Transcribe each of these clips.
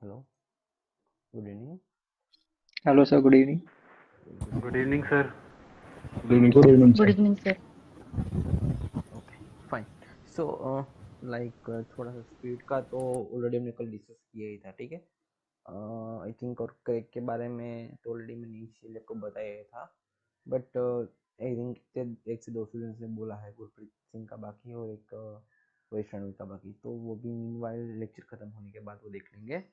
Hello, good evening. Hello sir, good evening. Good evening sir. Good evening good sir. Evening sir. Okay, fine. So like थोड़ा सा speed का तो already हमने कल discuss किया ही था, ठीक है। आई थिंक और क्रैक के बारे में तो ऑलरेडी मैंने इनिशियली आपको बताया ही था, बट आई थिंक एक से दो स्टूडेंट्स ने बोला है, गुरप्रीत सिंह का बाकी और एक वैश रणवीर का बाकी, तो वो भी मीनवाइल लेक्चर खत्म होने के बाद वो देख लेंगे।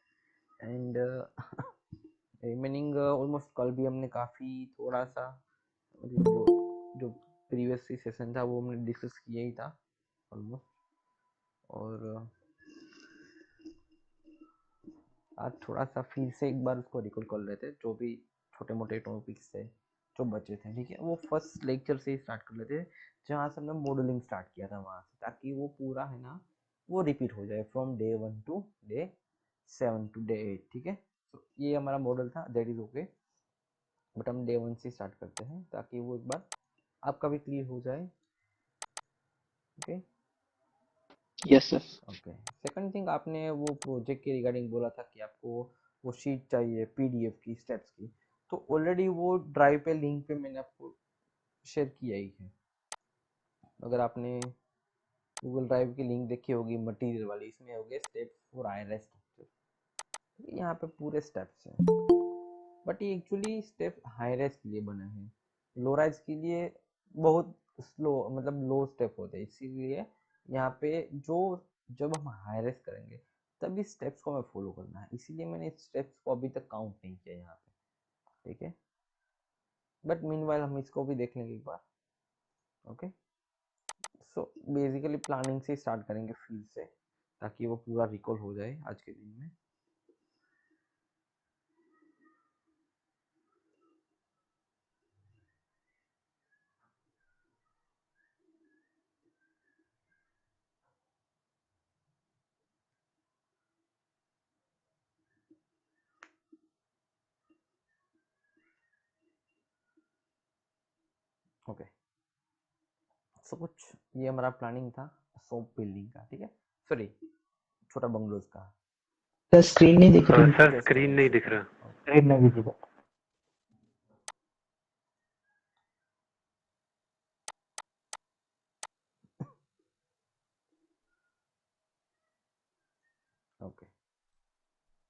एंड रिमेनिंग ऑलमोस्ट कल भी हमने काफ़ी थोड़ा सा मतलब जो प्रीवियस सेशन था वो हमने डिस्कस किया ही था ऑलमोस्ट। और आज थोड़ा सा फिर से एक बार उसको रिकॉल कर लेते, जो भी छोटे मोटे टॉपिक्स थे जो बचे थे, ठीक है। वो फर्स्ट लेक्चर से ही स्टार्ट कर लेते, जहाँ से हमने मॉडलिंग स्टार्ट किया था वहाँ से, ताकि वो पूरा है ना वो रिपीट हो जाए from day 1 to day 7 to day 8, ठीक है। तो ये हमारा मॉडल था, दैट इज ओके। बट हम डे 1 से स्टार्ट करते हैं ताकि वो एक बार आपका भी क्लियर हो जाए, okay. Yes sir. Okay, second thing, आपने वो प्रोजेक्ट के रिगार्डिंग बोला था कि आपको वो शीट चाहिए पीडीएफ की स्टेप्स की, तो ऑलरेडी वो ड्राइव पे लिंक पे मैंने आपको शेयर किया ही है। अगर आपने गूगल ड्राइव की लिंक देखी होगी मटेरियल वाली, इसमें हो गए स्टेप्स फॉर आईआरएस स्ट्रक्चर, यहाँ पे पूरे स्टेप्स हैं। बट ये एक्चुअली स्टेप हाई राइज के लिए बने हैं, लो राइज के लिए बहुत स्लो मतलब लो स्टेप होते हैं, इसीलिए यहाँ पे जो जब हम हाई राइज करेंगे तब इस स्टेप्स को हमें फॉलो करना है, इसीलिए मैंने इस स्टेप्स को अभी तक काउंट नहीं किया यहाँ पे, ठीक है। बट मीनवाइल हम इसको भी देख लेंगे एक बार, ओके। सो बेसिकली प्लानिंग से स्टार्ट करेंगे फिर से, ताकि वो पूरा रिकॉल हो जाए आज के दिन में। ओके, सो कुछ ये हमारा प्लानिंग था सोप बिल्डिंग का, ठीक है। सॉरी, छोटा बंगलोज का। सर स्क्रीन नहीं दिख रही। सर जस्ट स्क्रीन नहीं दिख रहा। स्क्रीन नहीं दिख रही। Okay,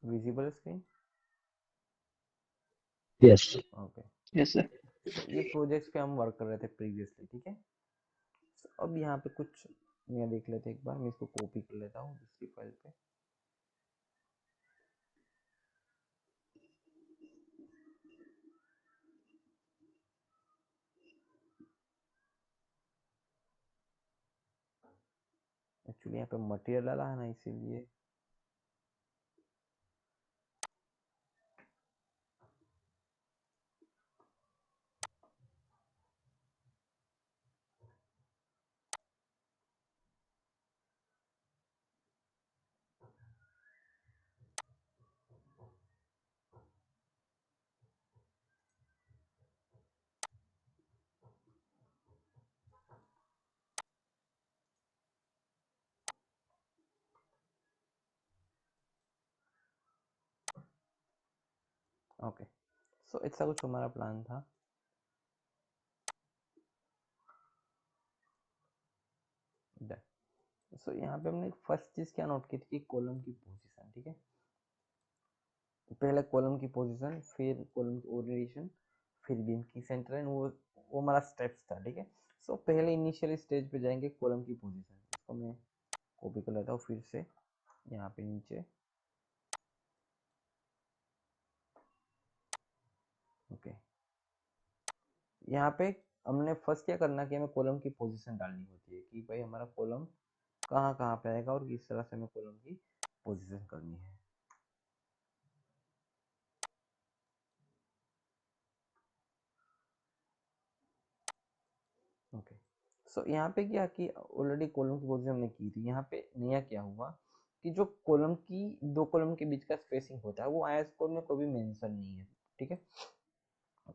visible screen. Yes. Okay, yes sir. So ये प्रोजेक्ट्स पे हम वर्क कर रहे थे प्रीवियसली, ठीक है। So, अब यहाँ पे कुछ नया देख लेते हैं, एक बार मैं इसको कॉपी कर लेता हूँ दूसरी फाइल पे। एक्चुअली यहाँ पे मटेरियल डाला है ना, इसीलिए ओके। सो ऐसा कुछ हमारा प्लान था। सो यहाँ पे हमने फर्स्ट चीज क्या नोट की थी कि कॉलम की पोजीशन, ठीक है। पहले कॉलम की पोजीशन, फिर कॉलम की ओरिएंटेशन, फिर बीम की सेंटर एंड वो हमारा स्टेप्स था, ठीक है। सो पहले इनिशियल स्टेज पे जाएंगे कॉलम की पोजीशन, इसको मैं कॉपी कर लेता हूँ फिर से यहाँ पे नीचे, ओके। यहाँ पे हमने फर्स्ट क्या करना कि हमें कॉलम की पोजीशन डालनी होती है कि भाई हमारा कॉलम कहाँ कहाँ पे आएगा और किस तरह से हमें कॉलम की पोजीशन करनी है, ओके। सो यहाँ पे क्या कि ऑलरेडी कॉलम की पोजीशन हमने की थी, यहाँ पे नया क्या हुआ कि जो कॉलम की दो कॉलम के बीच का स्पेसिंग होता है वो आईएस कोड में कोई भी मेंशन नहीं है, ठीक है।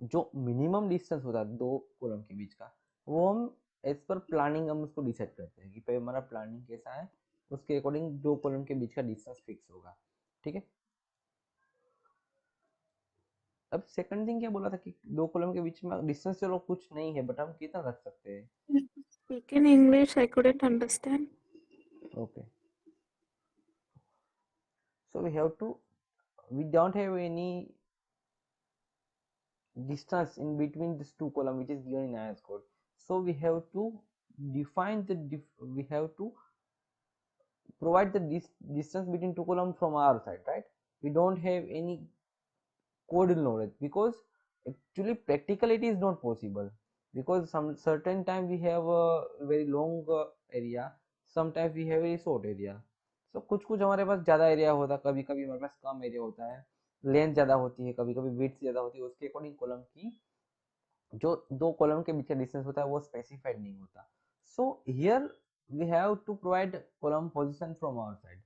जो मिनिमम डिस्टेंस होता है दो कॉलम के बीच का, वो हम एज पर प्लानिंग हम उसको डिसाइड करते हैं कि भाई हमारा प्लानिंग कैसा है, उसके अकॉर्डिंग दो कॉलम के बीच का डिस्टेंस फिक्स होगा, ठीक है। अब सेकंड थिंग क्या बोला था कि दो कॉलम के बीच में डिस्टेंस चलो कुछ नहीं है, बट हम कितना रख सकते हैं? Speak in English, I couldn't understand. Okay, so we don't have any distance in between these two column which is given in IS code, so we have to define we have to provide the distance between two columns from our side, right? We don't have any code knowledge because actually practically it is not possible, because some certain time we have a very long area, sometimes we have a very short area. So कुछ कुछ हमारे पास ज़्यादा area होता है, कभी कभी हमारे पास कम area होता है, लेंथ ज़्यादा होती है, कभी कभी विड्थ ज़्यादा होती है, उसके अकॉर्डिंग कॉलम की जो दो कॉलम के बीच का डिस्टेंस होता है वो स्पेसिफाइड नहीं होता. So here we have to provide column position from our side.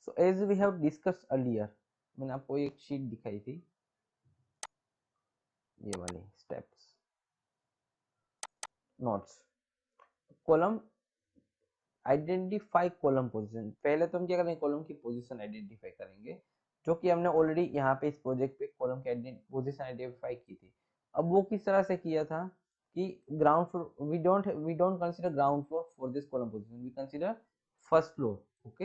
So as we have discussed earlier, मैंने आपको एक शीट दिखाई थी, ये वाली steps notes, column identify column position. पहले तो हम क्या करेंगे, कॉलम की पोजीशन आइडेंटिफाई करेंगे, जो कि हमने ऑलरेडी यहाँ पे इस प्रोजेक्ट पे कॉलम की पोजीशन आइडेंटिफाई की थी. अब वो किस तरह से किया था कि ground floor, we don't consider ground floor for this column position, we consider first floor. Okay,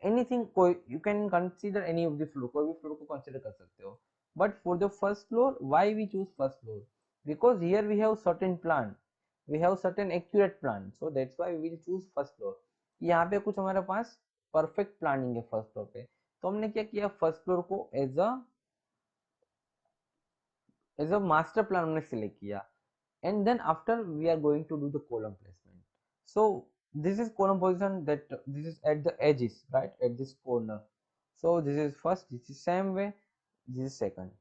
anything, कोई you can consider any of the floor, कोई भी फ्लोर को कंसीडर कर सकते हो. But for the first floor, why we choose first floor? Because here we have certain plan, we have certain accurate plan, so that's why we will choose first floor. यहाँ पे कुछ हमारे पास perfect planning है first floor पे, तो हमने क्या किया, फर्स्ट फ्लोर को एज अ मास्टर प्लान हमने सिलेक्ट किया, and then after we are going to do the column placement. So this is column position, that this is at the edges, right, at this corner. So this is first, this is same way, this is second,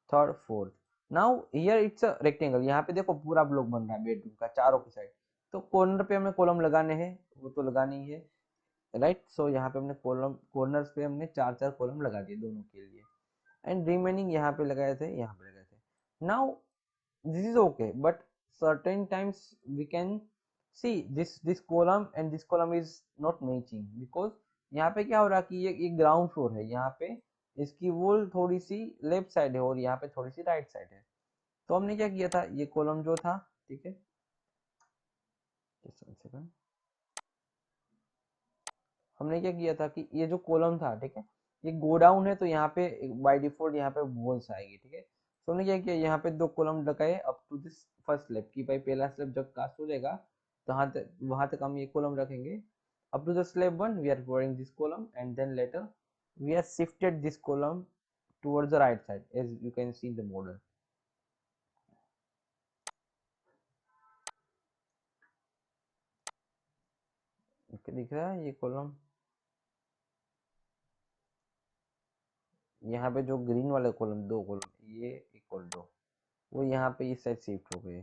third, fourth. Now here it's a rectangle, यहाँ पे देखो पूरा block बन रहा है bedroom का चारों की साइड, तो कॉर्नर पे हमें कॉलम लगाने हैं, वो तो लगानी ही है, राइट. सो यहाँ पे हमने कॉलम, कॉर्नर्स पे हमने चार चार कॉलम लगा दिए दोनों के लिए, एंड रिमेनिंग यहाँ पे लगाए थे, यहाँ पे लगाए थे. Now this is okay, but certain times we can see this column and this column is not matching, because यहाँ पे क्या हो रहा है कि ये ग्राउंड फ्लोर है, यहाँ पे इसकी वॉल थोड़ी सी लेफ्ट साइड है और यहाँ पे थोड़ी सी राइट साइड है. तो हमने क्या किया था, ये कॉलम जो था, ठीक है, हमने क्या किया था कि ये जो कॉलम था, ठीक है, ये गो डाउन है, तो यहाँ पे बाय डिफॉल्ट यहाँ पे वॉल्स आएगी, ठीक है. तो हमने क्या किया, यहाँ पे दो कॉलम लगाए up to this first slab की, भाई पहला स्लैब जब कास्ट हो जाएगा तो वहां तक हम ये कॉलम रखेंगे. up to the slab 1 we are providing this column, and then later we are shifted this column towards the right side, as you can see in the model. okay, दिख रहा है ये कॉलम, यहाँ पे जो green वाले column, दो column, ये इक्वल दो, वो यहाँ पे इस साइड शिफ्ट हो गए,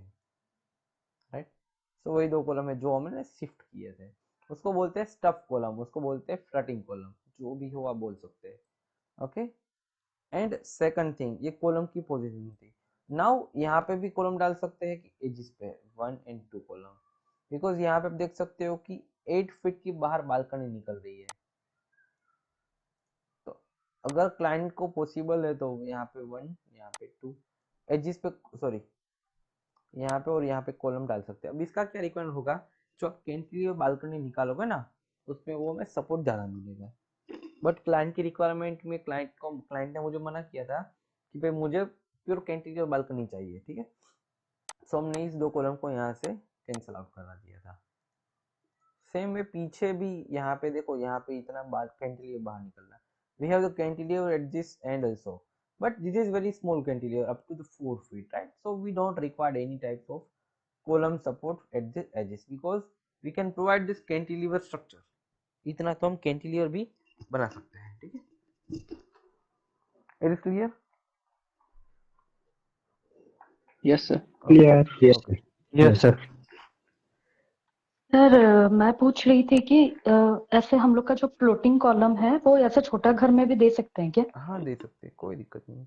राइट. सो वही दो कॉलम है जो हमने शिफ्ट किए थे, उसको बोलते हैं स्टफ कॉलम, उसको बोलते हैं फ्लटिंग कॉलम, जो भी हो आप बोल सकते हैं. ओके, एंड सेकंड थिंग, ये कॉलम की पोजीशन थी. नाउ यहाँ पे भी कॉलम डाल सकते हैं कि एजिस पे 1 and 2 कॉलम, बिकॉज यहाँ पे आप देख सकते हो कि 8 फीट की बाहर बालकनी निकल रही है, तो अगर क्लाइंट को पॉसिबल है तो यहाँ पे 1, यहाँ पे 2 एजिस पे, सॉरी यहाँ पे और यहाँ पे कॉलम डाल सकते हैं. अब इसका क्या रिक्वायरमेंट होगा, जो आप कैंटिलीवर बालकनी निकालोगे ना, उसमें वो हमें सपोर्ट ज़्यादा मिलेगा. बट क्लाइंट की रिक्वायरमेंट में क्लाइंट ने मुझे मना किया था कि भाई मुझे प्योर कैंटिलीवर बालकनी चाहिए, ठीक है. सो हमने इस दो कॉलम को यहाँ से कैंसिल आउट करा दिया था. सेम वे पीछे भी, यहाँ पे देखो, यहाँ पे इतना कैंटिलीवर बाहर निकल रहा है, we have the cantilever at this end also, but this is very small cantilever up to the 4 feet, right? So we don't require any type of column support at the edges, because we can provide this cantilever structure. इतना तो हम cantilever भी बना सकते हैं, ठीक है. It is clear? Yes, sir. Clear. Yes. Okay. Yes, sir. Sir मैं पूछ रही थी कि ऐसे हम लोग का जो फ्लोटिंग कॉलम है वो ऐसे छोटा घर में भी दे सकते हैं क्या? हाँ, दे सकते हैं, कोई दिक्कत नहीं.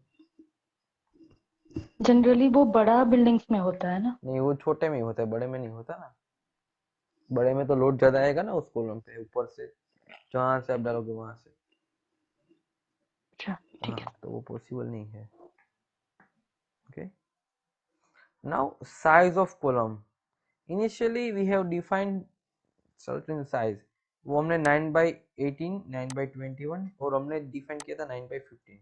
जनरली वो बड़ा बिल्डिंग्स में होता है ना. नहीं, वो छोटे में ही होता है, बड़े में नहीं होता ना. बड़े में तो लोड ज्यादा आएगा ना उस कॉलम पे, ऊपर से जहाँ से आप डालोगे वहां से. अच्छा, ठीक है. हाँ, तो वो पॉसिबल नहीं है. Okay. Now size of column. Initially we have defined certain size. वो हमने 9/18, 9/21 और हमने डिफाइन किया था 9/15.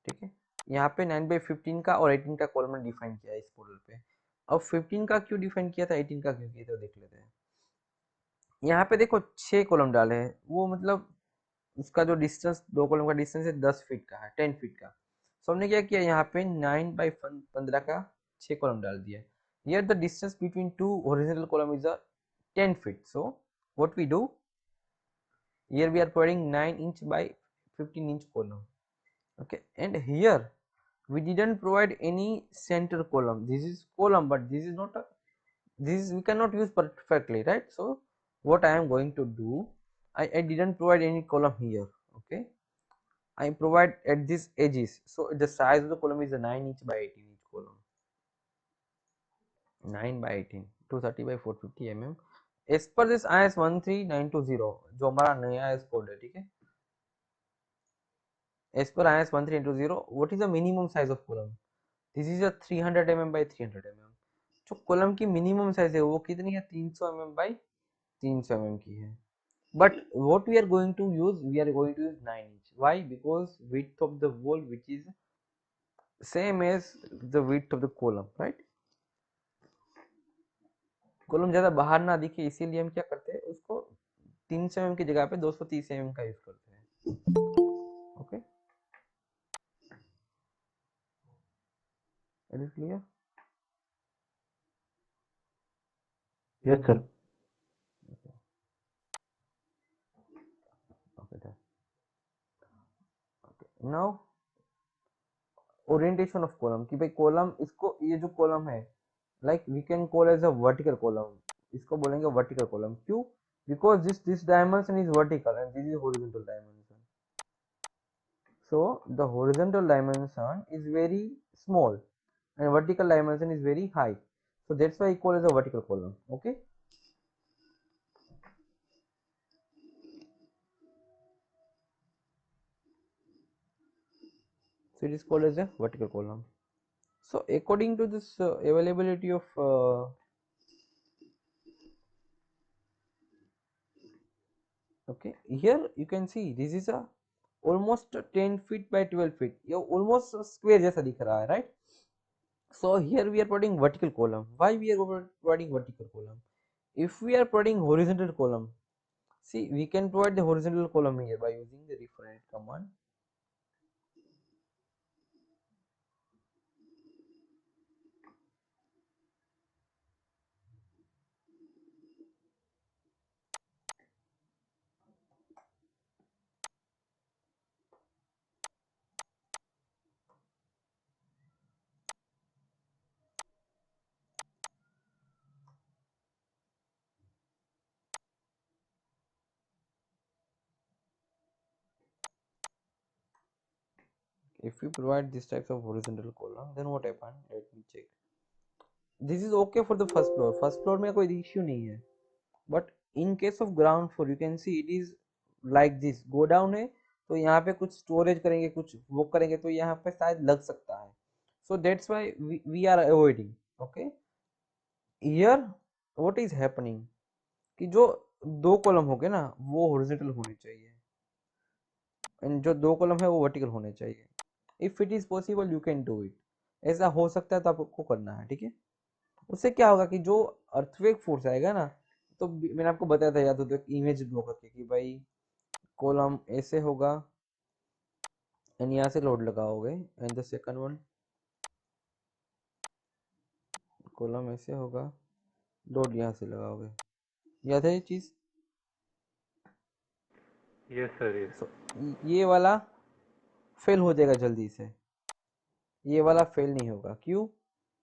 ठीक है, यहाँ पे 9/15 का और 18 का कॉलम डिफाइन किया है इस मॉडल पे. अब 15 का क्यों डिफाइन किया था, 18 का क्यों किया था, देख लेते हैं. यहाँ पे देखो 6 कॉलम डाले हैं, वो मतलब उसका जो डिस्टेंस, दो कॉलम का डिस्टेंस है 10 फीट का है, 10 फीट का. सो हमने क्या किया, यहाँ पे 9/15 का 6 कॉलम डाल दिया. Here the distance between two horizontal column is a 10 feet. So what we do, here we are providing 9" by 15" column. Okay, and here we didn't provide any center column. This is column, but this is not a, this is, we cannot use perfectly, right? So what I am going to do, I didn't provide any column here. Okay, I provide at these edges. So the size of the column is a 9" by 18" column. 9/18, 230/450 mm. As per this IS 13920, जो हमारा नया IS code है, ठीक है. As per IS 13920, what is the minimum size of column? This is a 300 mm by 300 mm. जो column की minimum size है वो कितनी है, 300 mm by 300 mm की है. But what we are going to use, we are going to use 9". Why? Because width of the wall which is same as the width of the column, right? Column ज्यादा बाहर ना दिखे, इसीलिए हम क्या करते हैं, उसको 300 mm की जगह पे 230 mm का यूज करते हैं. Okay, it is clear. Yes, sir. Okay, now orientation of column, कि भाई कॉलम, इसको, ये जो कॉलम है, like we can call as a vertical column. इसको बोलेंगे वर्टिकल कॉलम. क्यों? Because this dimension is vertical and this is horizontal dimension. So the horizontal dimension is very small and vertical dimension is very high. So that's why I call as a vertical column. Okay. So it is called as a vertical column. So according to this availability of okay, here you can see this is a almost 10 feet by 12 feet. ये almost square जैसा दिख रहा है, right? So here we are providing vertical column. Why we are providing vertical column? If we are providing horizontal column, see, we can provide the horizontal column here by using the referent command. If we provide this types of horizontal column, then what happen? Let me check. This is okay for the first floor. First floor में कोई issue नहीं है. But in case of ground floor, you can see it is like this. Go down है तो यहाँ पे कुछ storage करेंगे, कुछ वो करेंगे तो यहाँ पे शायद लग सकता है. So that's why we are avoiding. Okay. Here what is happening? कि जो दो कॉलम हो गए ना वो हॉरिजॉन्टल होने चाहिए एंड जो दो कॉलम है वो वर्टिकल होने चाहिए. If it is possible you can do it. ऐसा हो सकता है तो आपको करना है, ठीक है. उससे क्या होगा कि जो अर्थक्वेक फोर्स आएगा ना, तो मैंने आपको बताया था, याद हो तो इमेज ड्रॉ करके कि भाई कॉलम ऐसे होगा एंड यहाँ से लोड लगाओगे and the second one column ऐसे होगा, लोड यहाँ से लगाओगे. याद है ये चीज? Yes, sir. Yes. So, ये वाला फेल हो जाएगा जल्दी से, ये वाला फेल नहीं होगा. क्यों?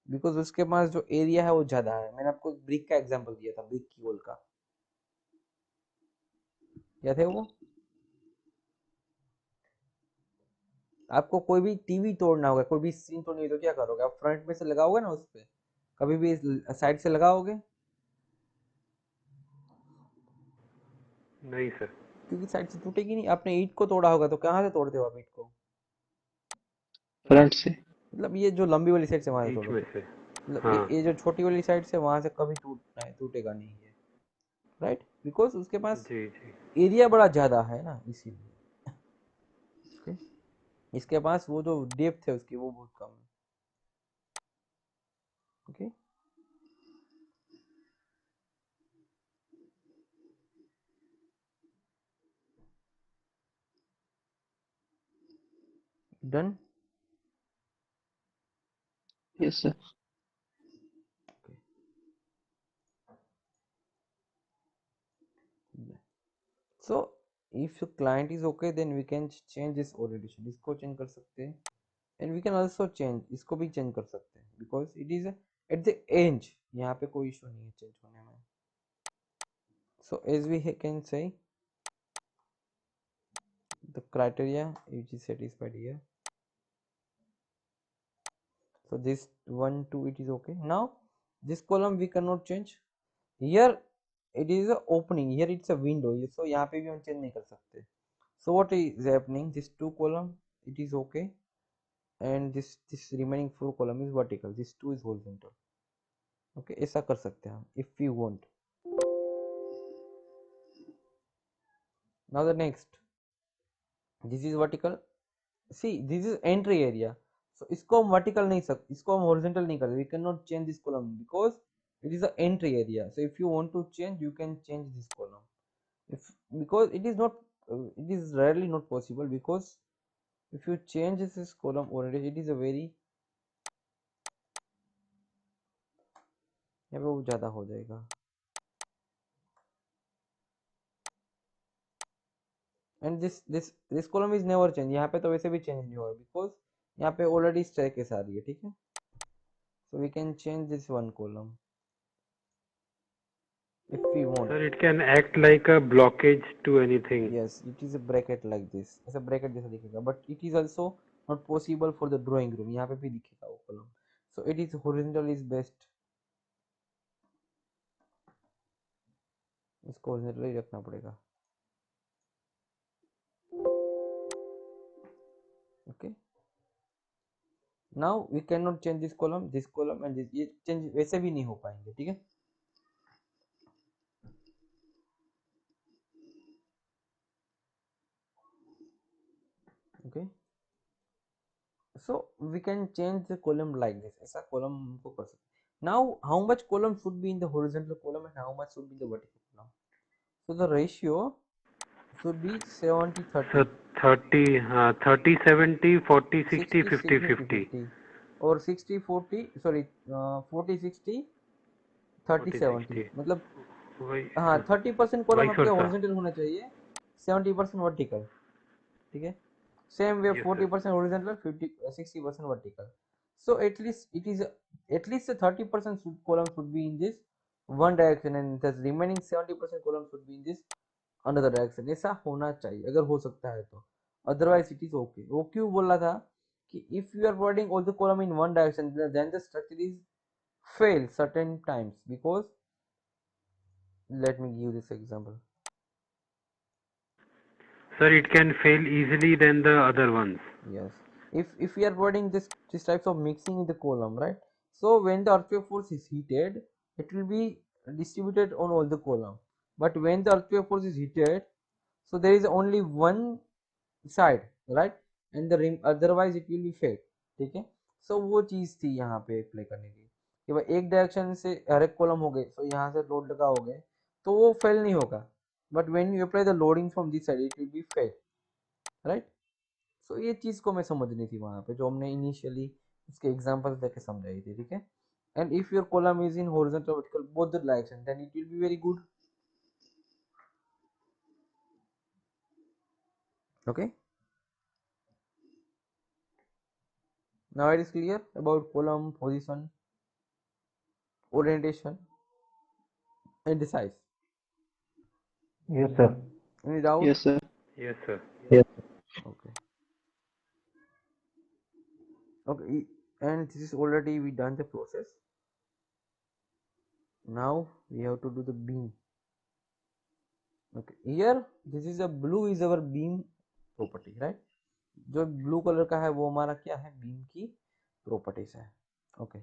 बिकॉज उसके पास जो एरिया है वो ज्यादा है. मैंने आपको ब्रिक का एग्जांपल दिया था, ब्रिक की वॉल का, याद है वो? आपको कोई भी टीवी तोड़ना होगा, कोई भी स्क्रीन तोड़नी है तो क्या करोगे आप? फ्रंट में से लगाओगे ना उस पे, कभी भी साइड से लगाओगे? नहीं सर. क्योंकि साइड से टूटेगी नहीं. आपने ईंट को तोड़ा होगा तो कहाँ से तोड़ते हो आप ईंट को? फ्रंट से. मतलब ये जो लंबी वाली साइड से वहां से बीच तोड़ो, में से। मतलब हाँ ये जो छोटी वाली साइड से वहां से कभी टूटेगा नहीं है, राइट, बिकॉज उसके पास जी जी। एरिया बड़ा ज्यादा है ना, इसीलिए। okay? इसके पास वो जो डेप्थ है उसकी वो बहुत कम है। Okay done. Yes, sir. So if client is okay then we can change this orientation, इसको चेंज कर सकते हैं, and we can also change, इसको भी चेंज कर सकते हैं, because it is at the end, यहाँ पे कोई इशू नहीं है चेंज होने में। So as we can say the criteria which is satisfied here, so this 1 2 it is okay. Now this column we cannot change, here it is a opening, here it's a window, so यहाँ पे भी हम change नहीं कर सकते। so what is happening, this 2 column it is okay, and this remaining 4 column is vertical, this 2 is horizontal। okay, ऐसा कर सकते हैं हम if we want। now the next, this is vertical, see this is entry area, so इसको हम vertical नहीं सकते, इसको हम horizontal नहीं करते, we cannot change this column because it is the entry area। so if you want to change you can change this column, if because it is not it is rarely not possible, because if you change this column already it is a very, यहाँ पे वो ज़्यादा हो जाएगा, and this column is never change, यहाँ पे तो वैसे भी चेंज नहीं होगा because यहाँ पे ऑलरेडी स्टैकेस आ रही है, ठीक है। so we can change this one column if we want। Sir, it can act like a blockage to anything. yes it is a bracket like this, ऐसा bracket जैसा दिखेगा, but it is also not possible for the drawing room, यहाँ पे भी दिखेगा वो column, so it is horizontal is best, इसको horizontal ही रखना पड़ेगा। okay now we cannot change this column and this, ये change वैसे भी नहीं हो पाएंगे, ठीक है। okay so we can change the column like this, ऐसा column हमको कर सकते हैं। now how much column should be in the horizontal column and how much should be in the vertical column, so the ratio should be 70 So 30, 30 70 40 60 60 50 60 50 50 और 60 40 sorry 40 60 30 40 70, 60 मतलब वही हाँ 30% column vice आपके वर्सा। हॉरिजॉन्टल होना चाहिए, 70% वर्टिकल, ठीक है। Same way Yes, sir. 40% horizontal 60% vertical, so at least it is at least a 30% column should be in this one direction and the remaining 70% column should be in this another direction, ऐसा होना चाहिए अगर हो सकता है तो, otherwise it is okay। वो क्यों बोल रहा था कि if you are providing all the column in one direction then the structure is fail certain times, because let me give this example। Sir, it can fail easily than the other ones. yes if we are providing this types of mixing in the column, right, so when the earthquake force is heated it will be distributed on all the column, but when the earthquake force is heated so there is only one side, right, and the ring otherwise it will be fade, ठीक है। so वो चीज थी यहाँ पे apply करने की कि भाई एक डायरेक्शन से हर एक कॉलम हो गए, so यहाँ से लोड लगा हो गए तो वो फेल नहीं होगा, but when you apply the loading from this side it will be fail, right. So ये चीज को मैं समझनी थी वहां पे, जो हमने इनिशियली इसके एग्जांपल्स देके समझाई थी, ठीक है। And if your column is in horizontal vertical both the direction then it will be very good. okay now it is clear about column position, orientation and the size। Yes, sir. any doubt? Yes, sir. Yes, sir. Yes. okay okay and this is already we done the process, now we have to do the beam। okay here this is a blue is our beam property, right, जो blue colour का है वो हमारा क्या है, beam की properties है. Okay.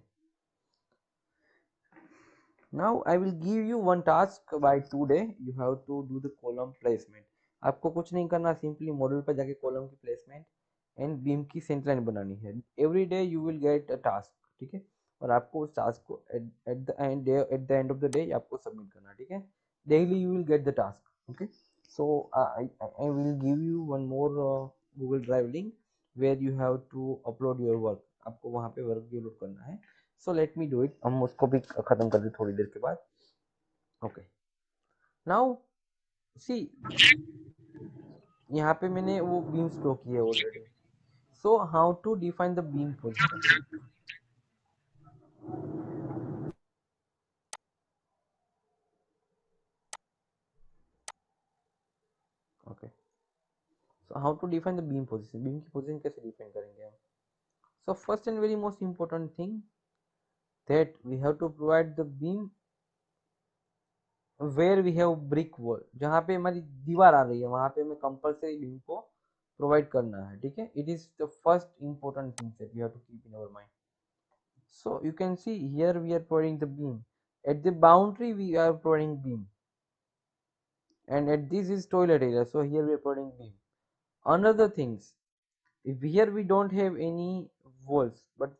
Now I will give you one task by today. You have to do the column placement. आपको कुछ नहीं करना, सिंपली मॉडल पर जाके कॉलम की प्लेसमेंट एंड बीम की सेंटर लाइन बनानी है. Every day you will get a task, ठीक है, और आपको उस टास्क को eight the end of the day आपको सबमिट करना, ठीक है. Daily you will get the task. Okay, so I will give you one more Google Drive link where you have to upload your work. आपको वहाँ पे work भी upload करना है. So let me do it. हम उसको भी खत्म कर दे थोड़ी देर के बाद. Okay. Now see, यहाँ पे मैंने वो बीम ड्रॉ की है already. So how to define the beam position? Okay. So how to define the beam position? Beam की पोजीशन कैसे डिफाइन करेंगे हम? So first and very most important thing that we have to provide the beam where we have brick wall. जहाँ पे हमारी दीवार आ रही है वहाँ पे हमें कंपल्सरी बीम को प्रोवाइड करना है, ठीक है. It is the first important thing that we have to keep in our mind. So you can see here we are providing the beam. At the boundary we are providing beam. And at this is toilet area, so here we are providing beam. Another things, if here we don't have any walls, but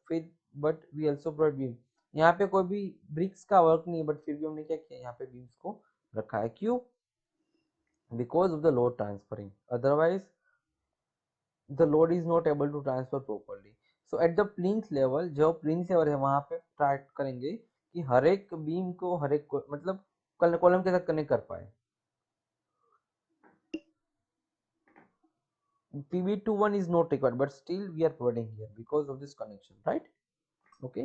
we also provide beam. यहाँ पे कोई भी BRICS का work नहीं है, but फिर भी हमने क्या किया, यहाँ पे बीम्स को रखा है. क्यों? Because of the load transferring. Otherwise the load is not able to transfer properly. So at the plinth level, जो प्लिंथ लेवल है वहां पे ट्राई करेंगे कि हर एक बीम को मतलब कॉलम के साथ कनेक्ट कर पाए. PB21 is not required, but still we are providing here because of this connection, right? Okay.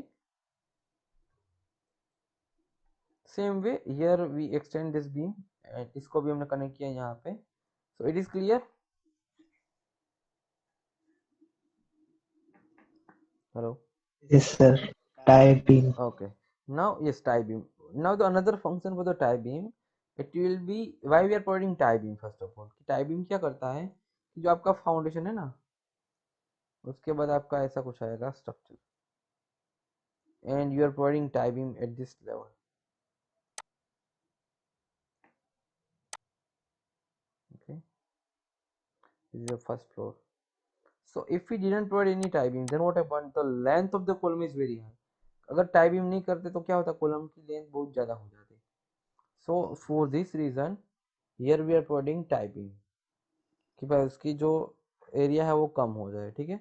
Same way here we extend this beam and इसको भी हमने कनेक्ट किया यहाँ पे. So it is clear. Hello. Yes, sir. Tie beam. Okay. Now yes, tie beam. Now the another function for the tie beam, it will be why we are providing tie beam. First of all, tie beam क्या करता है कि जो आपका foundation है ना, उसके बाद आपका ऐसा कुछ आएगा structure, and you are providing tie beam at this level. Okay, this is the first floor. So if we didn't provide any tie beam, then what happened? The length of the column is very high. अगर tie beam नहीं करते तो क्या होता, column की length बहुत ज़्यादा हो जाती. So for this reason here we are providing tie beam कि भाई उसकी जो एरिया है वो कम हो जाए, ठीक है.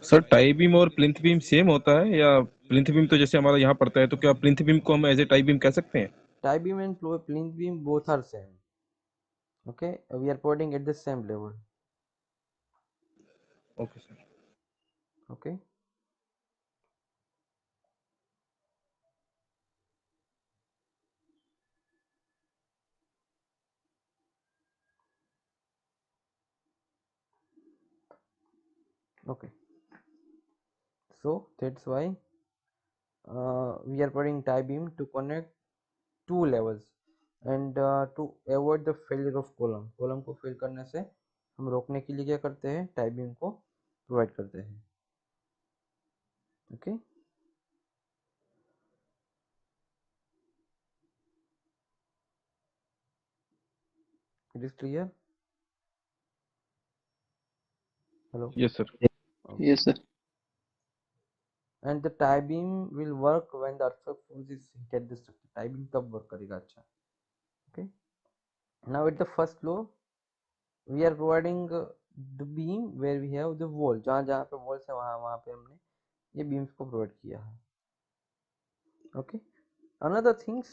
सर टाई बीम और प्लिंथ बीम सेम होता है, या प्लिंथ बीम तो जैसे हमारा यहाँ पड़ता है, तो क्या प्लिंथ बीम को हम एज ए टाई बीम कह सकते हैं? Tie beam and plinth beam both are same. Okay, we are providing at the same level. Okay sir. Okay. Okay, so that's why we are providing tie beam to connect two levels and to avoid the failure of column. Column को fail करने से हम रोकने के लिए क्या करते हैं, टाई बीम को प्रोवाइड करते हैं. Okay. It is clear. Hello. Yes sir. Okay. Yes, sir. And the tie beam will work when the earthquake force is hit at the structure. Tie beam तब work करेगा. अच्छा. Okay. Now at the first floor we are providing the beam where we have the wall. जहाँ जहाँ पे walls है वहाँ पे हमने ये beams को provide किया है. Okay. Another things,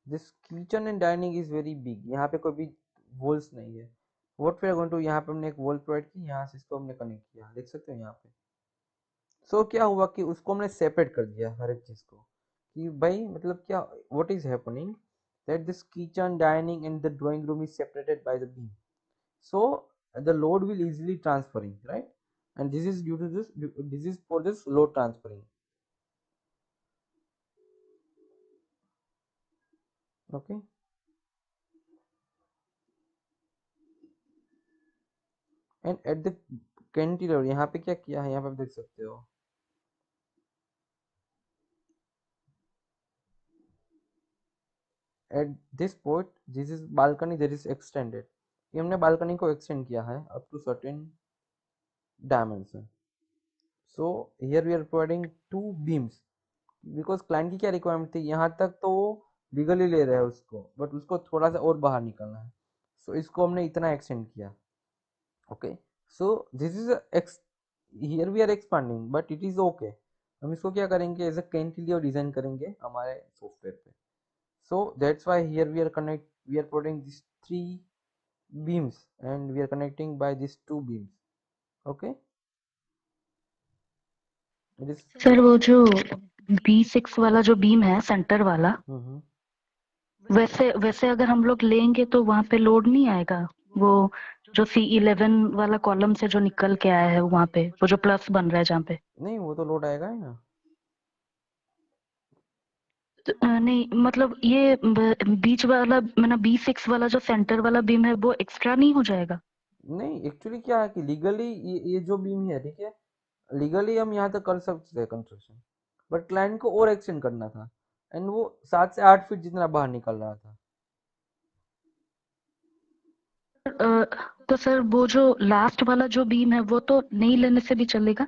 this kitchen and dining is very big. यहाँ पे कोई भी walls नहीं है. What we are going to, यहाँ पे हमने एक wall provide की, यहाँ से इसको हमने connect किया, देख सकते हो यहाँ पे. So क्या हुआ कि उसको हमने separate कर दिया हर एक चीज को, कि भाई मतलब क्या, what is happening that this kitchen, dining and the drawing room is separated by the beam. So the load will easily transferring, right? And this is due to this is for this load transferring. Okay. And at the cantilever यहाँ पे क्या किया है, यहाँ पे आप देख सकते हो, at this point this is balcony that is extended, ये हमने बालकनी को एक्सटेंड किया है up to certain dimension. So here we are providing two beams, because client की क्या रिक्वायरमेंट थी, यहाँ तक तो वो लीगली ले रहा है उसको, बट उसको थोड़ा सा और बाहर निकलना है, सो इसको हमने इतना एक्सटेंड किया। Okay, so this is X, here we are expanding but it is okay. हम इसको क्या करेंगे, एज अ कैंटिलीवर डिजाइन करेंगे हमारे सॉफ्टवेयर पे। So that's why here we are providing this three beams and we are connecting by these two beams. Okay, it is sir वो जो B6 वाला जो बीम है सेंटर वाला, mm-hmm. वैसे वैसे अगर हम लोग लेंगे तो वहां पे लोड नहीं आएगा? वो जो C11 वाला कॉलम से जो निकल के आया है वहां पे, वो जो प्लस बन रहा है जहाँ पे, नहीं वो तो लोड आएगा ही ना। नहीं मतलब ये बीच वाला मतलब B6 वाला जो सेंटर वाला बीम है वो एक्स्ट्रा नहीं हो जाएगा? नहीं एक्चुअली क्या है कि लीगली ये जो बीम है, ठीक है, लीगली हम यहाँ तक कर सकते थे कंस्ट्रक्शन, बट क्लाइंट को और एक्सटेंड करना था एंड वो 7 से 8 फीट जितना बाहर निकल रहा था। तो सर वो जो लास्ट वाला जो बीम है वो तो नहीं लेने से भी चलेगा?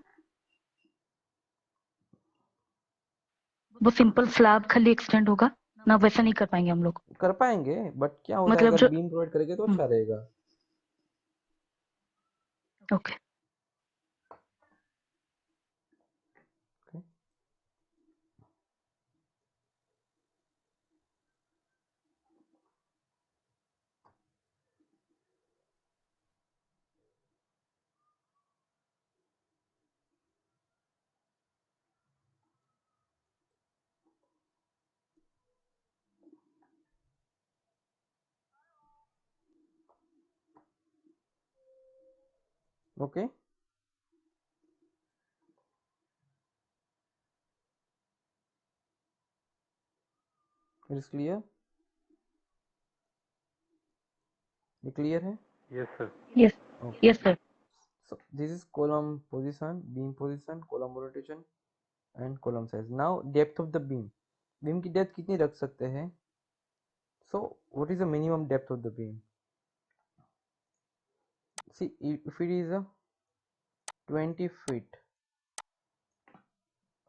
वो सिंपल स्लैब खाली एक्सटेंड होगा ना, वैसा नहीं कर पाएंगे हम लोग? कर पाएंगे, बट क्या होता है मतलब अगर जो बीम प्रोवाइड करेंगे तो अच्छा रहेगा। Okay. Okay? Okay, it is clear, ये क्लियर है? Yes, sir. Yes Okay, yes sir. so this is column position, beam position, column rotation and column size. Now depth of the beam, beam की depth कितनी रख सकते हैं? So what is the minimum depth of the beam? See, if it is a 20 feet,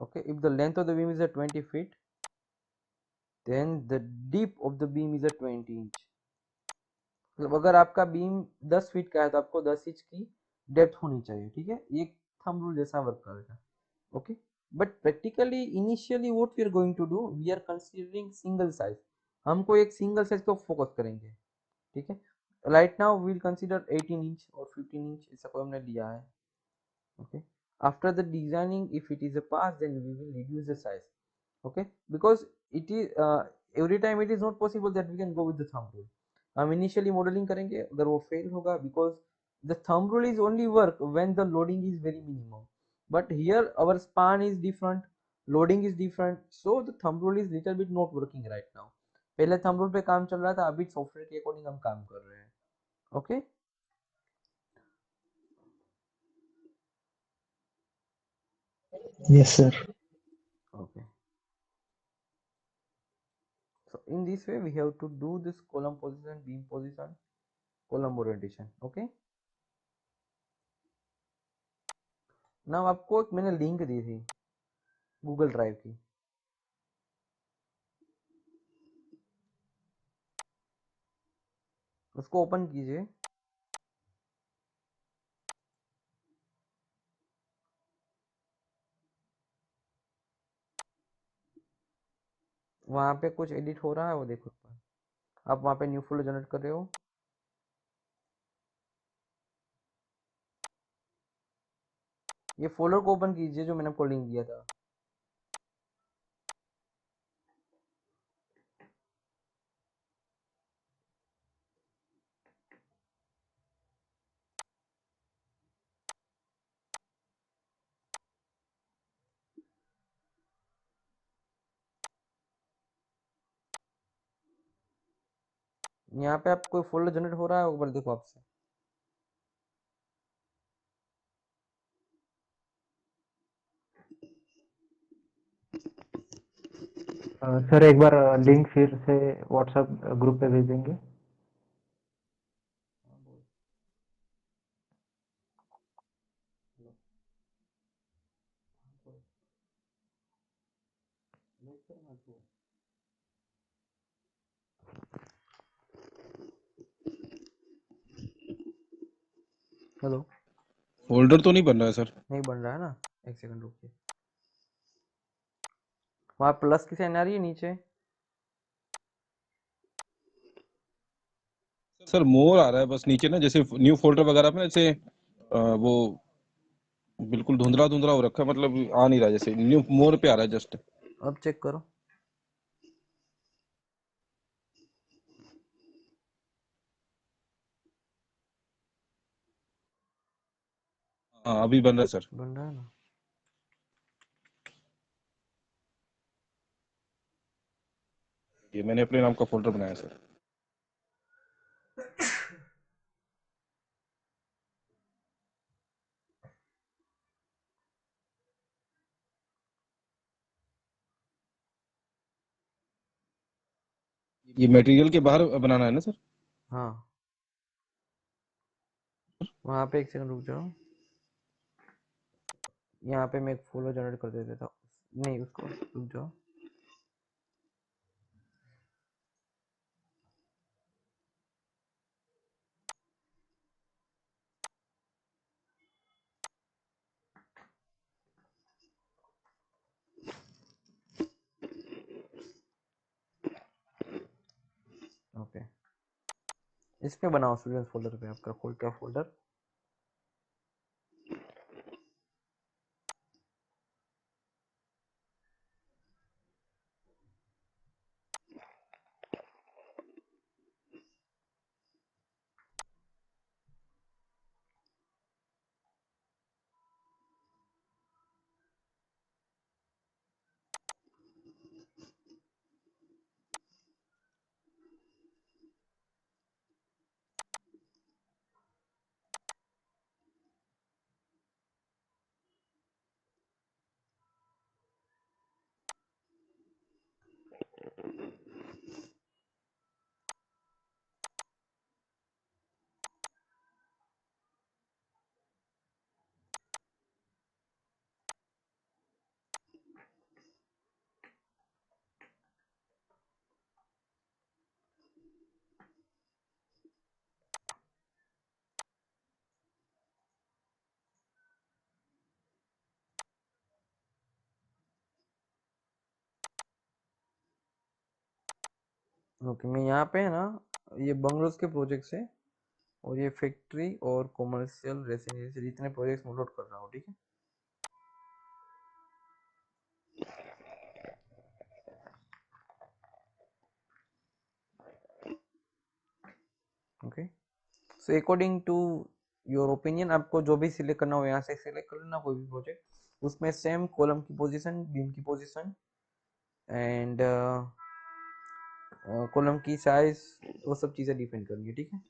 okay, if the length of the beam is a 20 feet, then the deep of the beam is a 20 inch. मतलब अगर आपका beam 10 feet का है तो आपको 10 inch की depth होनी चाहिए, ठीक है, ये थंब रूल जैसा वर्क करेगा। Okay, but practically initially what we are going to do, we are considering single size, हमको एक सिंगल साइज पे फोकस करेंगे, ठीक है। Right now we will consider 18 inch और 15 इंच, ऐसा कोई हमने लिया है। okay, after the designing, if it is a pass, then we will reduce the size, okay, because it is every time it is not possible that we can go with the thumb rule। हम initially modelling करेंगे, अगर वो fail होगा, because the thumb rule is only work when the loading is very minimum, but here our span is different, loading is different, so the thumb rule is little bit not working right now. पहले thumb rule पे काम चल रहा था, अभी software के according हम काम कर रहे हैं। Okay, Yes, sir. Okay, so in this way we have to do this column position, beam position, column orientation। okay, now आपको एक मैंने लिंक दी थी गूगल ड्राइव की, उसको ओपन कीजिए। वहां पे कुछ एडिट हो रहा है वो देखो, आप वहां पे न्यू फोल्डर जनरेट कर रहे हो, ये फोल्डर को ओपन कीजिए जो मैंने आपको लिंक दिया था। यहाँ पे आप कोई फोल्डर जनरेट हो रहा है, वो बार देखो आपसे। सर एक बार लिंक फिर से व्हाट्सएप ग्रुप पे भेजेंगे। हेलो, फोल्डर तो नहीं बन रहा है सर। नहीं बन रहा है ना, एक सेकंड रुकिए। वहाँ प्लस की साइन आ रही है नीचे? सर मोर आ रहा है बस नीचे ना, जैसे न्यू फोल्डर वगैरह में जैसे वो बिल्कुल धुंधला धुंधला हो रखा है, मतलब आ नहीं रहा, जैसे न्यू मोर पे आ रहा है जस्ट। अब चेक करो। हाँ अभी बन रहा है सर। बन रहा है ना? ये मैंने अपने नाम का फोल्डर बनाया सर। ये मटेरियल के बाहर बनाना है ना सर? हाँ, वहाँ पे एक सेकंड रुक जाओ। यहाँ पे मैं एक फोल्डर जनरेट कर देता था। नहीं, उसको रुक जाओ। ओके, इस पे बनाओ, स्टूडेंट्स फोल्डर पे आपका खोल क्या फोल्डर। ओके, मैं यहाँ पे है ना, ये बंगलोज के प्रोजेक्ट्स है, और ये फैक्ट्री और कॉमर्शियल रेसिडेंशियल इतने प्रोजेक्ट्स मैं लोड कर रहा हूँ, ठीक है। Okay, so according to your opinion, आपको जो भी सिलेक्ट करना हो यहाँ से सिलेक्ट कर लेना, कोई भी प्रोजेक्ट, उसमें सेम कॉलम की पोजीशन, बीम की पोजीशन एंड कॉलम की साइज, वो सब चीज़ें डिपेंड करनी है, ठीक है।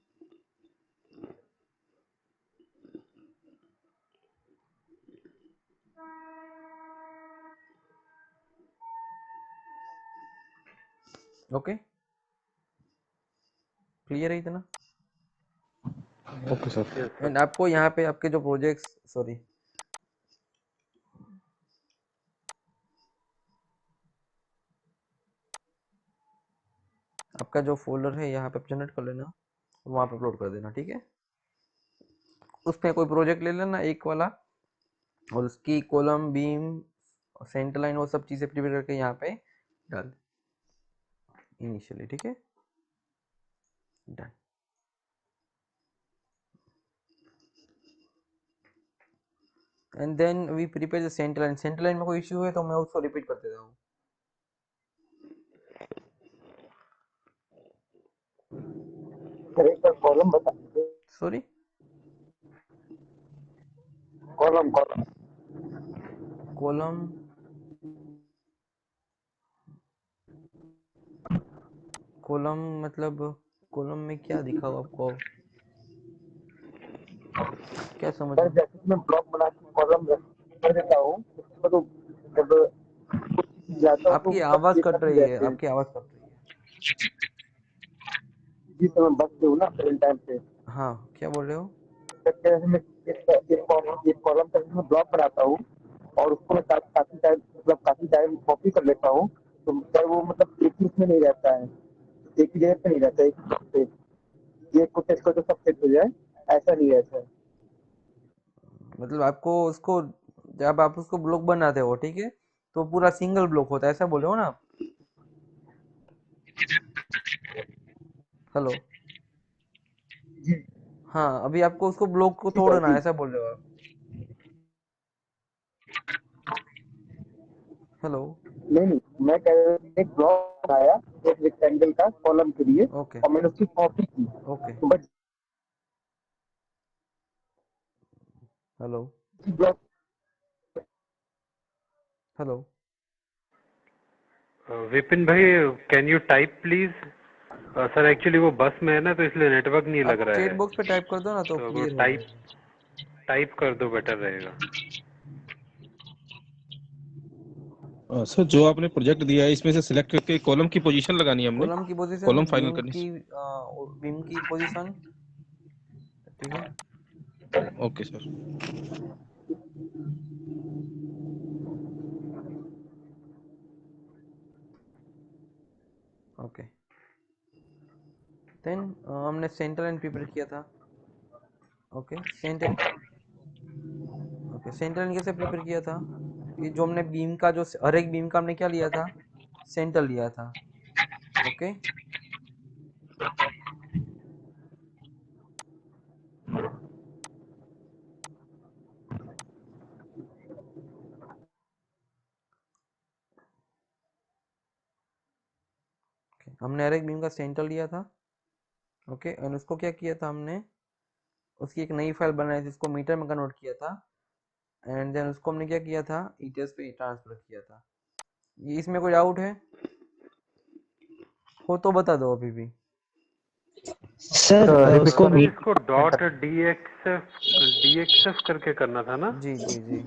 ओके, क्लियर है इतना? Okay sir. एंड आपको यहाँ पे आपके जो प्रोजेक्ट्स, सॉरी, आपका जो फोल्डर है यहाँ पे जनरेट कर लेना, वहाँ पे अपलोड कर देना, ठीक है। उसमें कोई प्रोजेक्ट ले लेना एक वाला, और उसकी कॉलम, बीम, सेंटर लाइन, वो सब चीज़ें प्रिपेयर करके यहाँ पे डाल इनिशियली, ठीक है। Done. And then we prepare the centre line. Centre line में कोई इश्यू है तो मैं उसको रिपीट कर देता हूँ। कॉलम बता दीजिए। Sorry, column column column, column मतलब कॉलम में क्या दिखाओ आपको, क्या समझ सर रहे हो? जैसे कि मैं ब्लॉक बना के कॉलम कर देता हूँ, उसमें तो जब जाता हूँ तो आपकी सब आवाज एक कट साथ ही रही है, रहते हैं। आपकी आवाज कट रही है। जी सर, मैं बस पे हूँ ना प्रेजेंट टाइम पे। हाँ, क्या बोल रहे हो? सर जैसे मैं एक कॉलम का मैं ब्लॉक बनाता हूँ और उसको मैं काफी टाइम कॉपी कर लेता हूँ, तो सर वो मतलब एक ही उसमें नहीं रहता है, एक ही जगह पे नहीं रहता है, एक ही ब्लॉक पे। ये कुछ इसको तो सब सेट हो जाए, ऐसा नहीं है सर। मतलब आपको उसको, जब आप उसको ब्लॉक बनाते हो, ठीक है, तो पूरा सिंगल ब्लॉक होता है, ऐसा बोले हो ना आप? हेलो। हाँ, अभी आपको उसको ब्लॉक को जी सर तोड़ना जी। है, ऐसा बोल रहे हो आप? हेलो। नहीं नहीं, मैं कह रहा हूँ एक ब्लॉक बनाया एक रेक्टेंगल का कॉलम के लिए, ओके और मैंने उसकी कॉपी की, okay. But hello block hello. Vipin भाई, can you type please? Sir actually वो बस में है ना, तो इसलिए नेटवर्क नहीं लग आप रहा चैट है। बॉक्स पे टाइप कर दो ना, तो तो वो क्लियर हो टाइप जाएगा। टाइप कर दो, बेटर रहेगा। सर जो आपने प्रोजेक्ट दिया है इसमें से सिलेक्ट करके कॉलम की पोजीशन लगानी है हमने, कॉलम की पोजीशन, कॉलम फाइनल करनी बीम की पोजीशन, ठीक है। Okay sir. ओके, देन हमने सेंटर लाइन प्रिपेयर किया था। Okay, centre, okay, centre line कैसे प्रिपेयर किया था कि जो हमने बीम का, जो हर एक बीम का हमने क्या लिया था, सेंटर लिया था। ओके, हमने हर एक बीम का सेंटर लिया था। ओके, एंड उसको क्या किया था हमने, उसकी एक नई फाइल बनाई थी, जिसको मीटर में कन्वर्ट किया था, एंड देन उसको हमने क्या किया था, ईटीएस पे ट्रांसफर किया था। ये इसमें कोई डाउट है? हो तो बता दो अभी भी। सर रिपीट उसको सर करो मीट इसको डॉट डीएक्सएफ करके करना था ना? जी जी जी।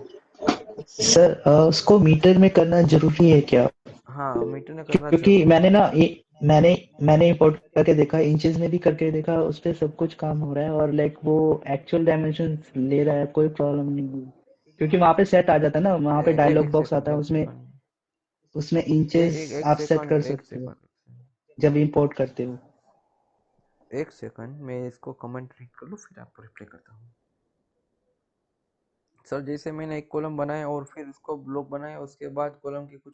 सर उसको मीटर में करना जरूरी है क्या? हाँ, मीटर में करना क्योंकि जरूरी मैंने है। ना मैंने इंपोर्ट करके देखा, इंचेस में भी करके देखा, उस पे सब कुछ काम हो रहा है और लाइक वो एक्चुअल डायमेंशंस ले रहा है, कोई प्रॉब्लम नहीं हुई। क्योंकि वहां पे सेट आ जाता है ना, वहां पे डायलॉग एक बॉक्स आता सेकंड, है, एक उसमें सेकंड, उसमें इंचेस एक आप सेट सेकंड, कर एक सकते हो सेकंड, जब इंपोर्ट करते हो। एक सेकंड, मैं इसको कमेंट रीड कर लूँ, फिर आपको रिप्लाई करता हूँ। सर जैसे मैंने एक कॉलम बनाया और फिर उसको ब्लॉक बनाया, उसके बाद कॉलम की कुछ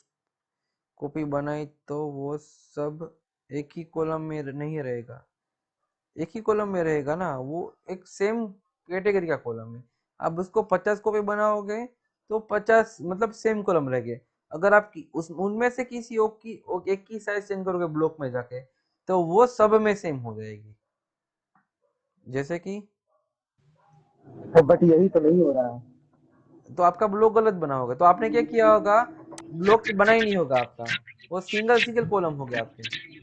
कॉपी बनाई, तो वो सब एक ही कॉलम में नहीं रहेगा। एक ही कॉलम में रहेगा ना, वो एक सेम कैटेगरी का कॉलम है। आप उसको 50 कॉपी बनाओगे तो 50 मतलब सेम कॉलम रहेंगे। अगर आप उस उनमें से किसी एक की साइज चेंज करोगे ब्लॉक में जाके, तो वो सब में सेम हो जाएगी। जैसे कि, बट यही तो नहीं हो रहा है। तो आपका ब्लॉक गलत बना होगा, तो आपने क्या किया होगा, ब्लॉक बना ही नहीं होगा आपका, वो सिंगल सिंगल कॉलम हो गया आपके।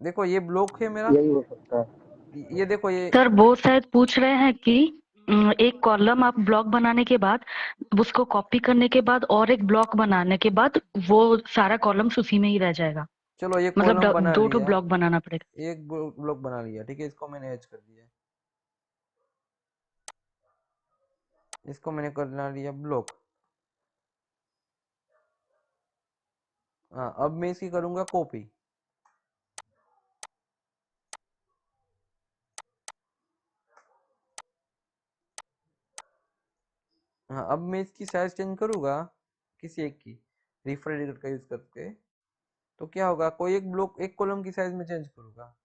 देखो ये ब्लॉक है मेरा, यही हो सकता है। ये देखो ये। सर वो शायद पूछ रहे हैं कि एक कॉलम आप ब्लॉक बनाने के बाद, उसको कॉपी करने के बाद और एक ब्लॉक बनाने के बाद वो सारा कॉलम्स उसी में ही रह जाएगा। चलो ये मतलब कॉलम बना दो ठो लिया, ब्लॉक बनाना पड़ेगा। एक ब्लॉक बना लिया, ठीक है, इसको मैंने ऐड कर दिया, इसको मैंने करना लिया ब्लॉक। हाँ, अब मैं इसकी करूंगा कॉपी। हाँ, अब मैं इसकी साइज चेंज करूंगा, किसी एक की रिफ्रेश का यूज करके, तो क्या होगा, कोई एक ब्लॉक एक कॉलम की साइज में चेंज करूंगा,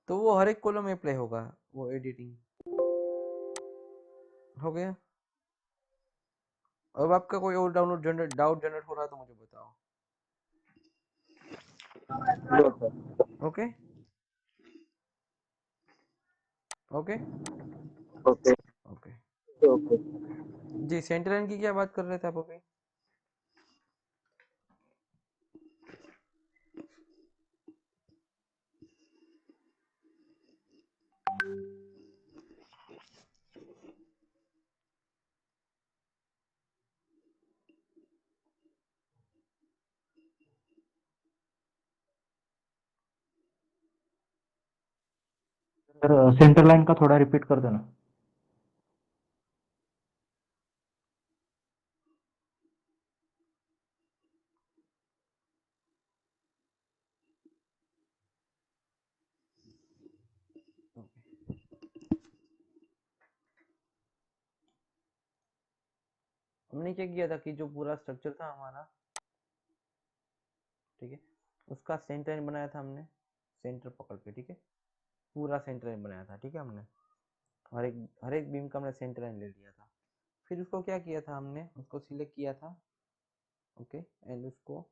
तो वो हर एक कॉलम में प्ले होगा, वो एडिटिंग हो गया। अब आपका कोई और डाउट जनरेट हो रहा है तो मुझे बताओ। लो सर। Okay okay okay okay. Okay. जी, सेंटर लाइन की क्या बात कर रहे थे आप अभी? सर सेंटर लाइन का थोड़ा रिपीट कर देना। हमने क्या किया था कि जो पूरा स्ट्रक्चर था हमारा, ठीक है, उसका सेंटर लाइन बनाया था हमने, सेंटर पकड़ के, ठीक है, पूरा सेंटर लाइन बनाया था, ठीक है, हमने हर एक बीम का हमने सेंटर लाइन ले लिया था। फिर उसको क्या किया था हमने, उसको सिलेक्ट किया था, ओके, एंड उसको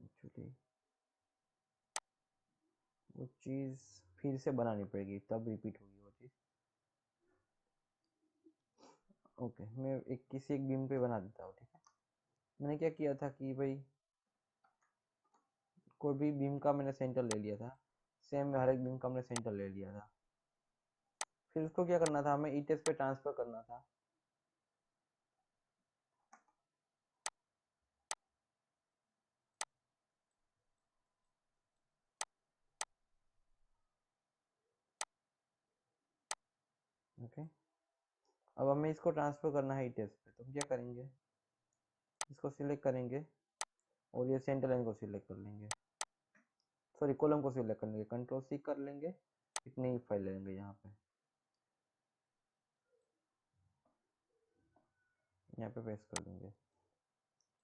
एक्चुअली वो चीज़ फिर से बनानी पड़ेगी, तब रिपीट होगी वो चीज़। ओके, मैं एक किसी एक बीम पे बना देता हूँ, ठीक है। मैंने क्या किया था कि भाई कोई भी बीम का मैंने सेंटर ले लिया था, सेम हर एक बीम का मैंने सेंटर ले लिया था। फिर उसको क्या करना था, हमें ई टेस्ट पे ट्रांसफर करना था। ओके, अब हमें इसको ट्रांसफर करना है ई टेस्ट पे, तो हम क्या करेंगे, इसको सिलेक्ट करेंगे और ये सेंटर लाइन को सिलेक्ट कर लेंगे, सॉरी कॉलम को सिलेक्ट कर लेंगे, कंट्रोल सी कर लेंगे, एक नई फाइल ले लेंगे, यहाँ पे पेस्ट कर देंगे।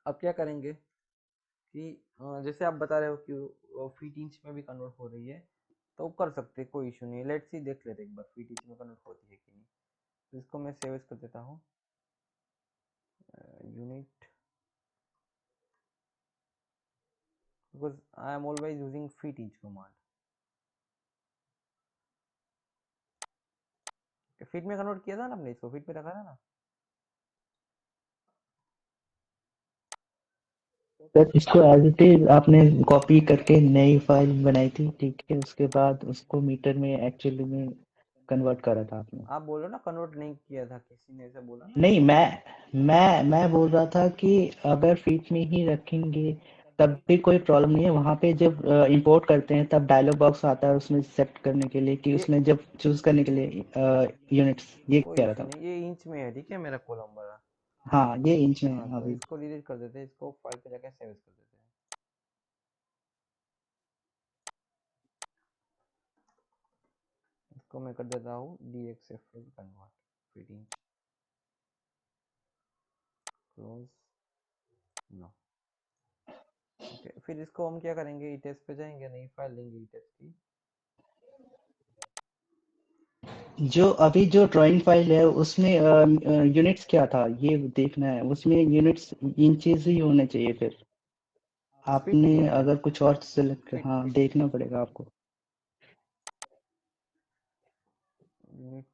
अब क्या करेंगे कि जैसे आप बता रहे हो कि फीट इंच में भी कन्वर्ट हो रही है, तो कर सकते, कोई इशू नहीं। लेट्स सी, देख लेते एक बार फीट इंच में कन्वर्ट होती है कि नहीं। तो इसको मैं सेव कर देता हूँ, unit, because I am always using feet inch command. Feet में कन्वर्ट किया था ना हमने, इसको फीट में रखा था ना। सर इसको एज इट इज आपने कॉपी करके नई फाइल बनाई थी, ठीक है, उसके बाद उसको मीटर में एक्चुअली में कन्वर्ट करा था आपने। आप बोलो ना कन्वर्ट नहीं किया था, किसी ने ऐसा बोला ना नहीं, आपको। मैं बोल रहा था कि अगर फीट में ही रखेंगे तब भी कोई प्रॉब्लम नहीं है। वहां पे जब इंपोर्ट करते हैं तब डायलॉग बॉक्स आता है उसमें सेट करने के लिए, कि ये उसमें जब चूज करने के लिए यूनिट्स, ये कोई कह रहा इशू था। नहीं, ये इंच में है, ठीक है, मेरा कॉलम वाला। हाँ, ये इंच में हाँ, है तो अभी। इसको डिलीट कर देते हैं, इसको फाइल पे जाके सेव कर देते हैं। इसको मैं कर देता हूँ DXF convert feet inch, close, no. Okay, फिर इसको हम क्या करेंगे, ई टेस्ट पे जाएंगे, नई फाइल लेंगे ई टेस्ट की। जो अभी जो ड्राइंग फाइल है उसमें यूनिट्स क्या था ये देखना है, उसमें यूनिट्स इंचेस ही होने चाहिए। फिर फिट आपने फिट अगर कुछ और सेलेक्ट, फिट हाँ, फिट देखना पड़ेगा आपको। Unit,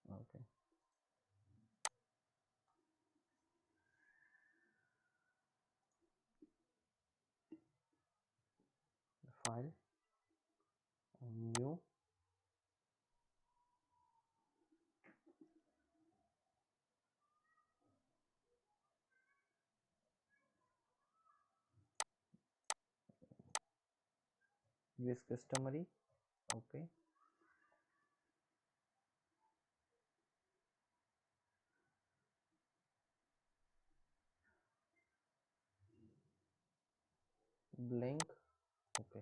okay, file, new, US customary, okay, blank, okay.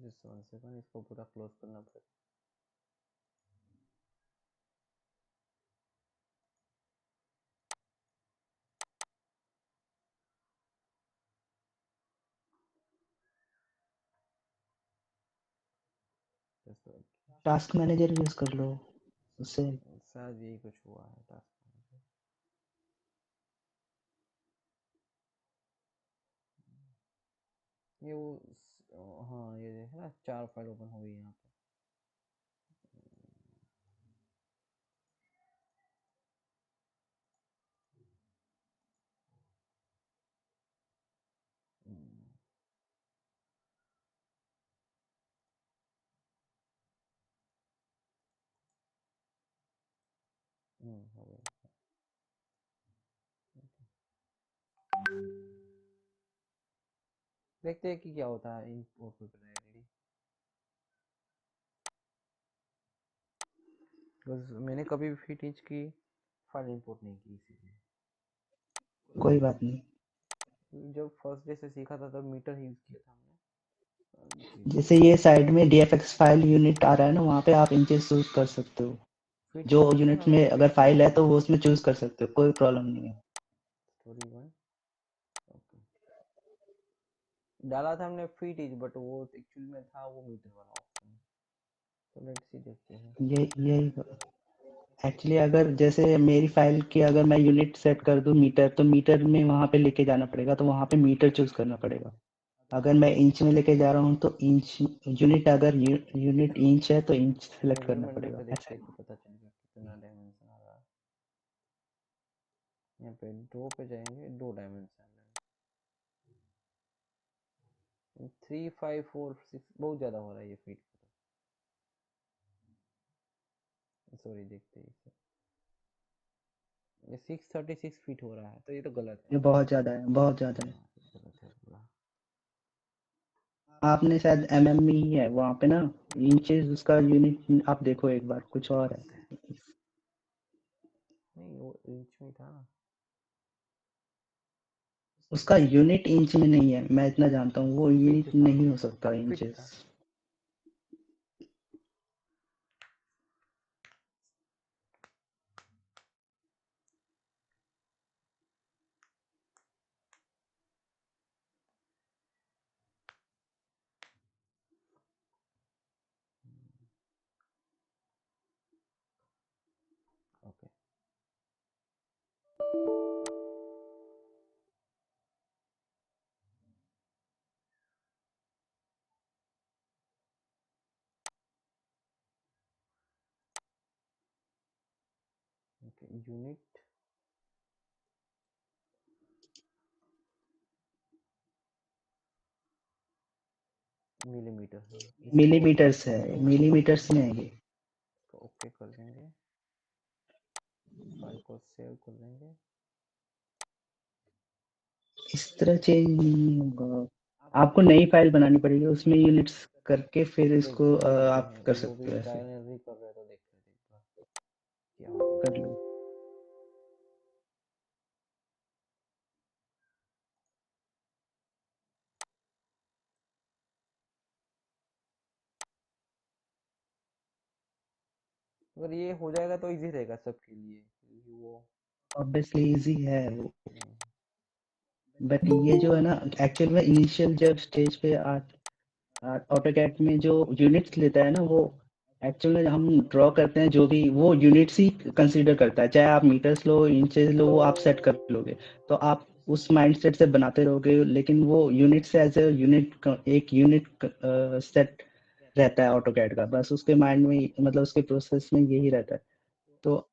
Just 1 second, इसको पूरा क्लोज करना पड़ेगा। जस्ट टास्क मैनेजर यूज कर लो उससे। शायद यही कुछ हुआ है टास्क मैनेजर। ये वो हाँ ये है ना, 4 फाइल ओपन हो गई यहाँ पे। हो गई। देखते हैं कि क्या होता है इन रेडी। बस मैंने कभी भी फिट इंच की फाइल इंपोर्ट नहीं की इसीलिए। कोई बात नहीं। जब फर्स्ट डे से सीखा था तब मीटर ही यूज किया था हमने। जैसे ये साइड में DFX फाइल यूनिट आ रहा है ना, वहाँ पे आप इंचेस चूज कर सकते हो। फिट जो इंच है ना, यूनिट में अगर फाइल है तो वो उसमें चूज कर सकते हो, कोई प्रॉब्लम नहीं है। स्टोरी 1 ओके डाला था हमने फिट इंच, बट वो एक्चुअली में था वो मीटर वाला ऑप्शन। तो लेट्स सी देखते हैं। यही एक्चुअली अगर जैसे मेरी फाइल की अगर मैं यूनिट सेट कर दूं मीटर, तो मीटर में वहाँ पे लेके जाना पड़ेगा, तो वहाँ पे मीटर चूज करना पड़ेगा। अगर मैं इंच में लेके जा रहा हूँ तो इंच यूनिट, अगर यूनिट इंच है तो इंच सेलेक्ट करना मेजरमेंट पड़ेगा पे ऐसा देखते है। हैं कि पता चलेगा कितना डायमेंशन आ रहा है। यहाँ पे ड्रॉ पे जाएंगे, 2 डायमेंशन 3 5 4 6 बहुत ज्यादा हो रहा है ये फीट। सॉरी देखते हैं इसे। ये 636 फीट हो रहा है, तो ये तो गलत है। ये बहुत ज्यादा है, बहुत ज्यादा है। गलत है पूरा। आपने शायद mm में ही है वहाँ पे ना, इंचेस उसका यूनिट आप देखो एक बार, कुछ और है। नहीं वो इंच में था ना। उसका यूनिट इंच में नहीं है, मैं इतना जानता हूँ, वो यूनिट नहीं हो सकता फिट था। Inches. Okay okay unit millimetre है। मिलीमीटर्स है, मिलीमीटर्स में है ये। ओके कर देंगे, फाइल को सेव कर देंगे। इस तरह चेंज नहीं होगा, आपको नई फाइल बनानी पड़ेगी, उसमें यूनिट्स करके फिर इसको देखते आप हैं कर वो भी सकते हो ऐसे। ट्रायल एंड कर रहे हैं, तो देखते हैं एक बार क्या होता कर है। लो। अगर ये हो जाएगा तो इजी रहेगा सबके लिए, क्योंकि वो ऑब्वियसली इजी है वो, बट ये जो है ना एक्चुअल में इनिशियल जब स्टेज पे ऑटोकैड में जो यूनिट्स लेता है ना, वो एक्चुअल में हम ड्रॉ करते हैं जो भी, वो यूनिट्स ही कंसीडर करता है, चाहे आप मीटर्स लो इंचेस लो, वो आप सेट कर लोगे, तो आप उस माइंडसेट से बनाते रहोगे, लेकिन वो यूनिट से एज ए यूनिट, एक यूनिट सेट रहता है ऑटोकैड का, बस उसके माइंड में, मतलब उसके प्रोसेस में यही रहता है। तो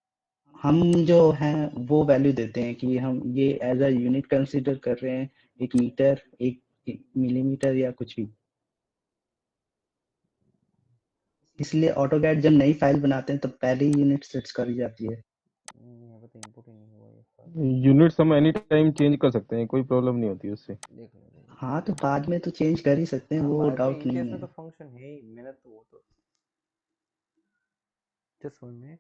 हम जो हैं वो वैल्यू देते हैं कि हम ये एज अ यूनिट कंसीडर कर रहे हैं, एक मीटर, एक मिलीमीटर या कुछ भी। इसलिए ऑटोकैड जब नई फाइल बनाते हैं तो पहले ही यूनिट सेट करी जाती है। यहाँ पे तो इनपुट ही नहीं हुआ ये फाइल। यूनिट्स हम एनी टाइम चेंज कर सकते हैं, कोई प्रॉब्लम नहीं होती उससे। देख लो देखिए। हाँ तो बाद में तो चेंज कर ही सकते हैं, हाँ वो बाद में डाउट नहीं इंचेस में है। तो फंक्शन है ही, मैंने तो वो तो just 1 minute.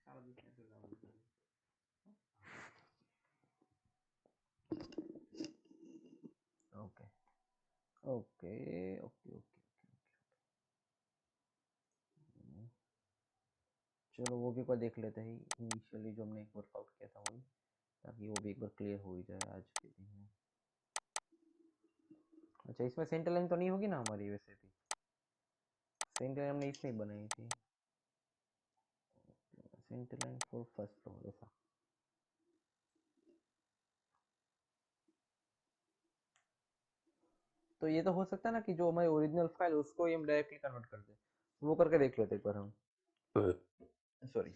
Okay okay okay okay चलो वो भी एक बार देख लेते हैं इनिशियली जो हमने एक वर्कआउट किया था वही, ताकि वो भी एक बार क्लियर हो ही जाए आज के दिन में। अच्छा इसमें सेंटर लाइन तो नहीं होगी ना हमारी, वैसे भी सेंटर लाइन हमने इसमें बनाई थी, centre line for first floor ऐसा। तो ये तो हो सकता है ना कि जो हमारी ओरिजिनल फाइल उसको ही हम डायरेक्टली कन्वर्ट कर दें, वो करके देख लेते एक बार हम। सॉरी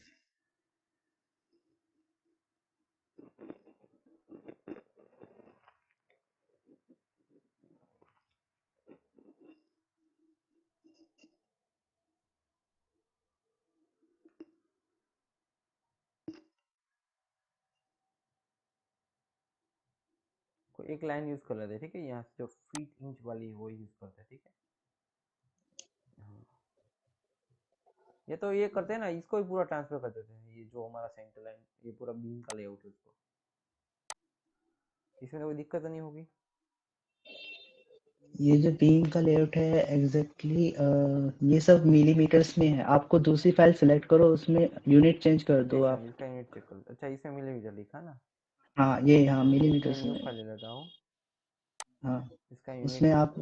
कोई एक लाइन यूज कर लेते हैं, ठीक है, यहाँ से जो फीट इंच वाली है वो यूज करते हैं, ठीक है। हाँ ये तो ये करते हैं ना, इसको ही पूरा ट्रांसफर कर देते हैं, ये जो हमारा सेंटर लाइन ये पूरा बीम का लेआउट है उसको, इसमें तो कोई दिक्कत तो नहीं होगी। ये जो बीम का लेआउट है एग्जैक्टली ये सब मिलीमीटर्स में है। आपको दूसरी फाइल सेलेक्ट करो, उसमें यूनिट चेंज कर दो एक आप। मिनट इसका यूनिट चेक कर लो। अच्छा इसमें मिलीमीटर लिखा ना, हाँ ये हाँ मैं मिलीमीटर्स न्यू में। फाइल ले लेता हूँ, हाँ इसका उसमें यूनिट, आप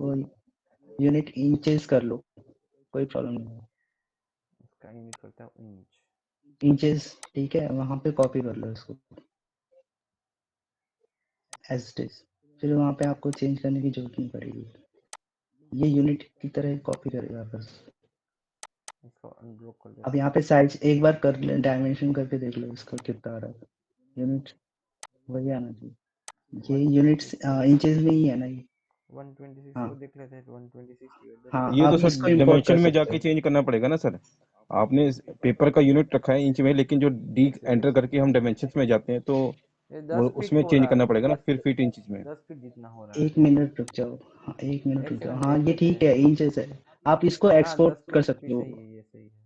यूनिट इंचेस कर लो, कोई प्रॉब्लम नहीं है। इसका यूनिट करता हूँ इंच। इंचेस ठीक है, वहां पे कॉपी कर लो इसको एज इट इज, फिर वहां पे आपको चेंज करने की जरूरत नहीं पड़ेगी, ये यूनिट की तरह कॉपी करेगा बस। इसको अनब्लॉक कर अब देता यहाँ हूँ। पे साइज एक बार कर ले, डायमेंशन करके देख लो इसका कितना आ रहा है। यूनिट वही आना चाहिए, ये यूनिट्स 126 इंचेस में ही है ना ये। 126 हाँ को देख लेते हैं, 126 डिवाइड बाय हाँ 6। ये तो आप सर इसको इंपोर्ट कर डायमेंशन में सकते जाके हो। चेंज करना पड़ेगा ना सर। आपने पेपर का यूनिट रखा है इंच में, लेकिन जो डी एंटर करके हम डायमेंशंस में जाते हैं तो ये वो 10 फीट उसमें हो चेंज रहा करना है, पड़ेगा ना, 10 फिर फीट, फीट इंचज में। 10 फीट जितना हो रहा एक है। मिनट रुक जाओ, हाँ एक मिनट एक रुक जाओ, सेकंड हाँ देख ये लेते ठीक हैं। है इंचेस है। आप इसको हाँ एक्सपोर्ट 10 कर फीट भी सकते हो। सही है, ये सही है।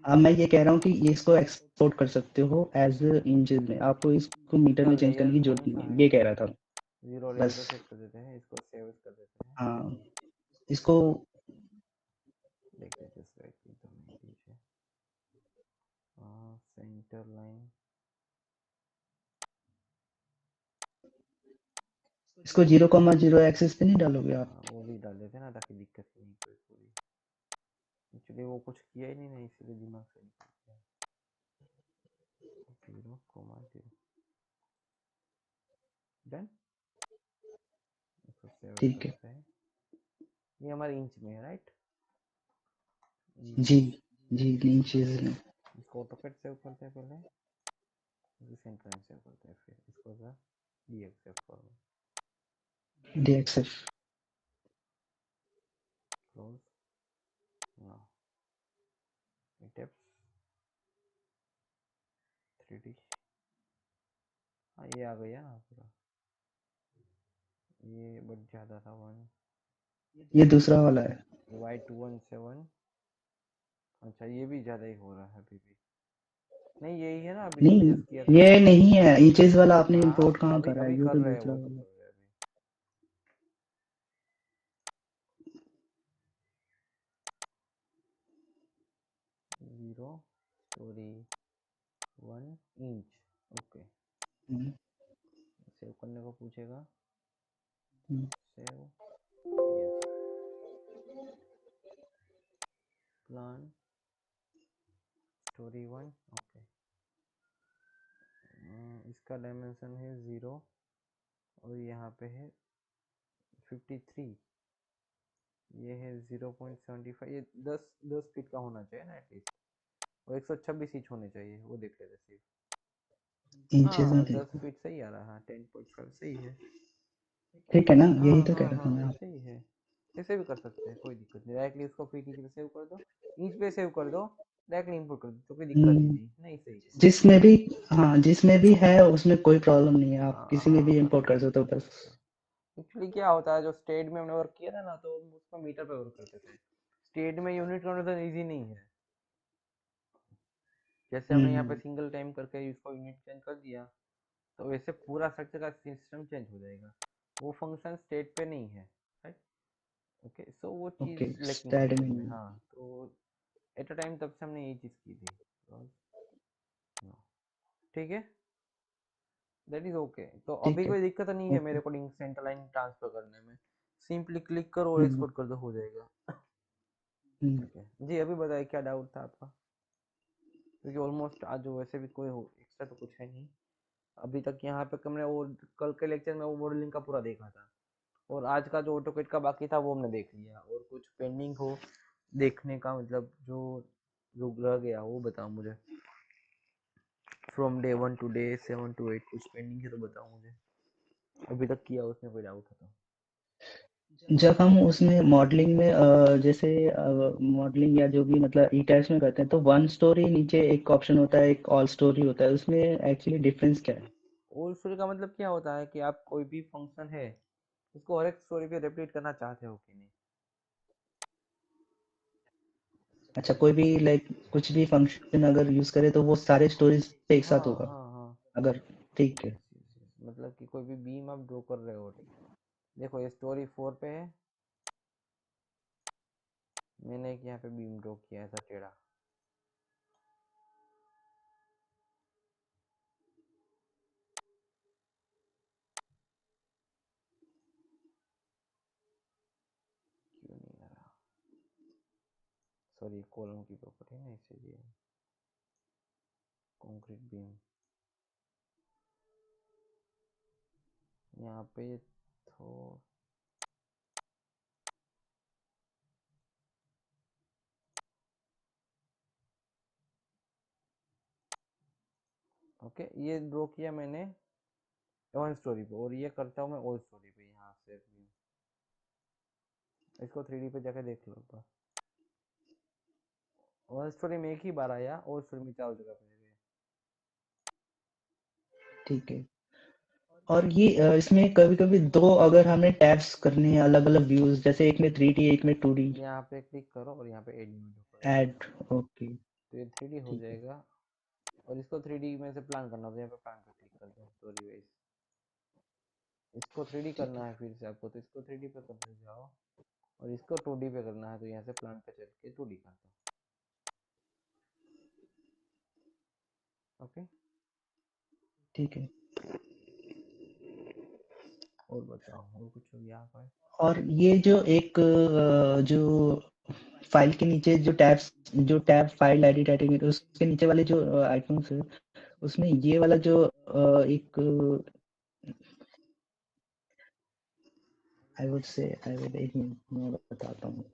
अब मैं ये कह रहा हूँ कि ये इसको एक्सपोर्ट कर सकते हो एज इंचेस में, आपको इसको मीटर इसका में चेंज करने लेयर की कौन जरूरत सा नहीं है, है, ये कह रहा था। 0 लेयर बस पे सेट कर देते हैं, इसको सेव कर देते हैं। हाँ इसको देखते हैं जस्ट राइट की तो नहीं पीछे। सेंटर लाइन, इसको 0,0 एक्सिस पे नहीं डालोगे आप? वो भी डाल देते हैं ना, ताकि दिक्कत ही नहीं कोई पूरी। एक्चुअली वो कुछ किया ही नहीं ना, इसीलिए दिमाग से निकल गया। 0,0 डन, इसको सेव ठीक है करते हैं। ये हमारे इंच में है राइट, जी इंच। जी इंचेस में। इसको ऑटोकैड सेव करते हैं पहले, इसको सेंटर लाइन सेव करते हैं, फिर इसको सा DXF फॉर्मेट DXF क्लोज ना, डेप्थ 3D। हाँ ये आ गया ना पूरा, ये बट ज़्यादा था 1, ये दूसरा वाला है। Y217। अच्छा ये भी ज़्यादा ही हो रहा है अभी भी। नहीं यही है ना अभी जो नहीं यूज़ किया था। ये नहीं है, इंचेस वाला आपने हाँ इंपोर्ट कहाँ अभी करा अभी है, ये कर तो रहे हैं, दूसरा वो तो वाला। कर रहे हैं अभी। 0.1 इंच, ओके। हम्म, सेव करने को पूछेगा, hmm, save, yes, plan story 1, okay. इसका डायमेंशन है 0 और यहाँ पे है 53, ये है 0.75, ये 10 फीट का होना चाहिए ना एटलीस्ट, और 126 इंच होने चाहिए, वो देख लेते सिर्फ। इंचेस में हाँ 10 देखो। फीट सही आ रहा है, 10.5 सही है। ठीक है ना, हाँ यही तो कह हाँ रहा था हाँ मैं ये आप। सही है, ऐसे भी कर सकते हैं, कोई दिक्कत नहीं। डायरेक्टली उसको फीट इंच पे सेव कर दो, इंच पे सेव कर दो, डायरेक्टली इंपोर्ट कर दो, तो कोई दिक्कत ही हम्म, नहीं, नहीं सही है। जिसमें भी, हाँ जिसमें भी है उसमें कोई प्रॉब्लम नहीं है, आप हाँ किसी में भी हाँ कर इंपोर्ट कर सकते सकते हो कर बस। सकते। एक्चुअली क्या होता है, जो स्टेट में हमने वर्क किया था ना, तो हम उसको मीटर पे वर्क करते थे, स्टेट में यूनिट कन्वर्जन इजी नहीं है। जैसे हमने यहाँ पे हम्म सिंगल टाइम करके इसको यूनिट चेंज कर दिया, तो वैसे पूरा स्ट्रक्चर का सिस्टम चेंज हो जाएगा। वो फंक्शन स्टेट पे नहीं है, राइट? ओके, सो वो ओके चीज़ लेकिंग है स्टैट कोड में। में हाँ, तो एट अ टाइम तब से हमने यही चीज़ की थी। ठीक है, दैट इज ओके। तो अभी ठीक है कोई दिक्कत नहीं है ओके मेरे को लिंक सेंटर लाइन ट्रांसफर करने में। सिंपली क्लिक करो और हम्म एक्सपोर्ट कर दो, हो जाएगा। हम्म ठीक है जी, अभी बताइए क्या डाउट था आपका, क्योंकि ऑलमोस्ट आज वैसे भी कोई हो एक्स्ट्रा तो कुछ है नहीं अभी तक। यहाँ पे हमने वो कल के लेक्चर में वो मॉडलिंग का पूरा देखा था, और आज का जो ऑटोकेट का बाकी था वो हमने देख लिया, और कुछ पेंडिंग हो देखने का, मतलब जो जो रह गया वो बताओ मुझे। From day 1 to day 7 to 8 कुछ पेंडिंग है तो बताओ मुझे, अभी तक किया उसमें कोई डाउट है तो। जब हम उसमें मॉडलिंग में जैसे मॉडलिंग या जो भी मतलब ई टाइप्स में करते हैं तो वन स्टोरी नीचे एक ऑप्शन होता है, एक ऑल स्टोरी होता है, उसमें एक्चुअली डिफरेंस क्या है? ओल्ड स्टोरी का मतलब क्या होता है कि आप कोई भी फंक्शन है उसको हर एक स्टोरी पे रिपीट करना चाहते हो कि नहीं। अच्छा कोई भी लाइक कुछ भी फंक्शन अगर यूज करे तो वो सारे स्टोरीज पे एक साथ हाँ होगा हाँ हाँ, अगर ठीक है यस यस यस, मतलब कि कोई भी बीम आप ड्रॉ कर रहे हो, ठीक है। देखो ये स्टोरी 4 पे है, मैंने एक यहाँ पे बीम ड्रॉ किया है ऐसा टेढ़ा। क्यों नहीं आ रहा, सॉरी कॉलम की प्रॉपर्टी है ना इसीलिए। कंक्रीट बीम यहाँ पे तो ओके, ये ड्रॉ किया मैंने वन स्टोरी पे, और ये करता हूँ मैं ऑल स्टोरी पे। यहाँ से बीम, इसको 3D पे जाके देख लो एक बार। वन स्टोरी में एक ही बार आया, ऑल स्टोरी में 4 जगह पे गए। ठीक है। और ये इसमें कभी कभी दो अगर हमें टैब्स करने हैं अलग अलग व्यूज, जैसे एक में 3D एक में 2D यहाँ पे क्लिक करो और यहाँ पे एड न्यू वीडियो करो, ऐड। ओके तो ये 3D हो ठीक है जाएगा। और इसको 3D में से प्लान करना, तो यहाँ पे प्लान पे क्लिक कर दो, स्टोरी वाइज। इसको 3D ठीक करना है है फिर से आपको, तो इसको 3D पे करने जाओ, और इसको 2D पे करना है तो यहाँ से प्लान पे चल के 2D कर दो। ओके, ठीक है। और बताओ, और कुछ हो यहाँ पर? और ये जो एक जो फाइल के नीचे जो टैब फाइल एडिट एडिट उसके नीचे वाले जो आइकन्स है उसमें ये वाला जो एक आई वुड एक मिनट मैं बताता हूँ।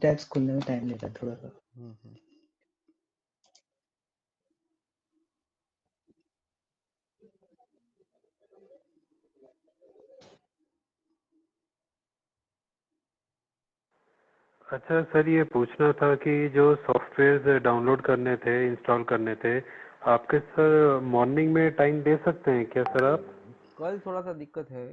टैब्स खुलने में टाइम लेता है थोड़ा सा। हम्म। अच्छा सर, ये पूछना था कि जो सॉफ्टवेयर डाउनलोड करने थे, इंस्टॉल करने थे, आपके सर मॉर्निंग में टाइम दे सकते हैं क्या सर आप? कल थोड़ा सा दिक्कत है।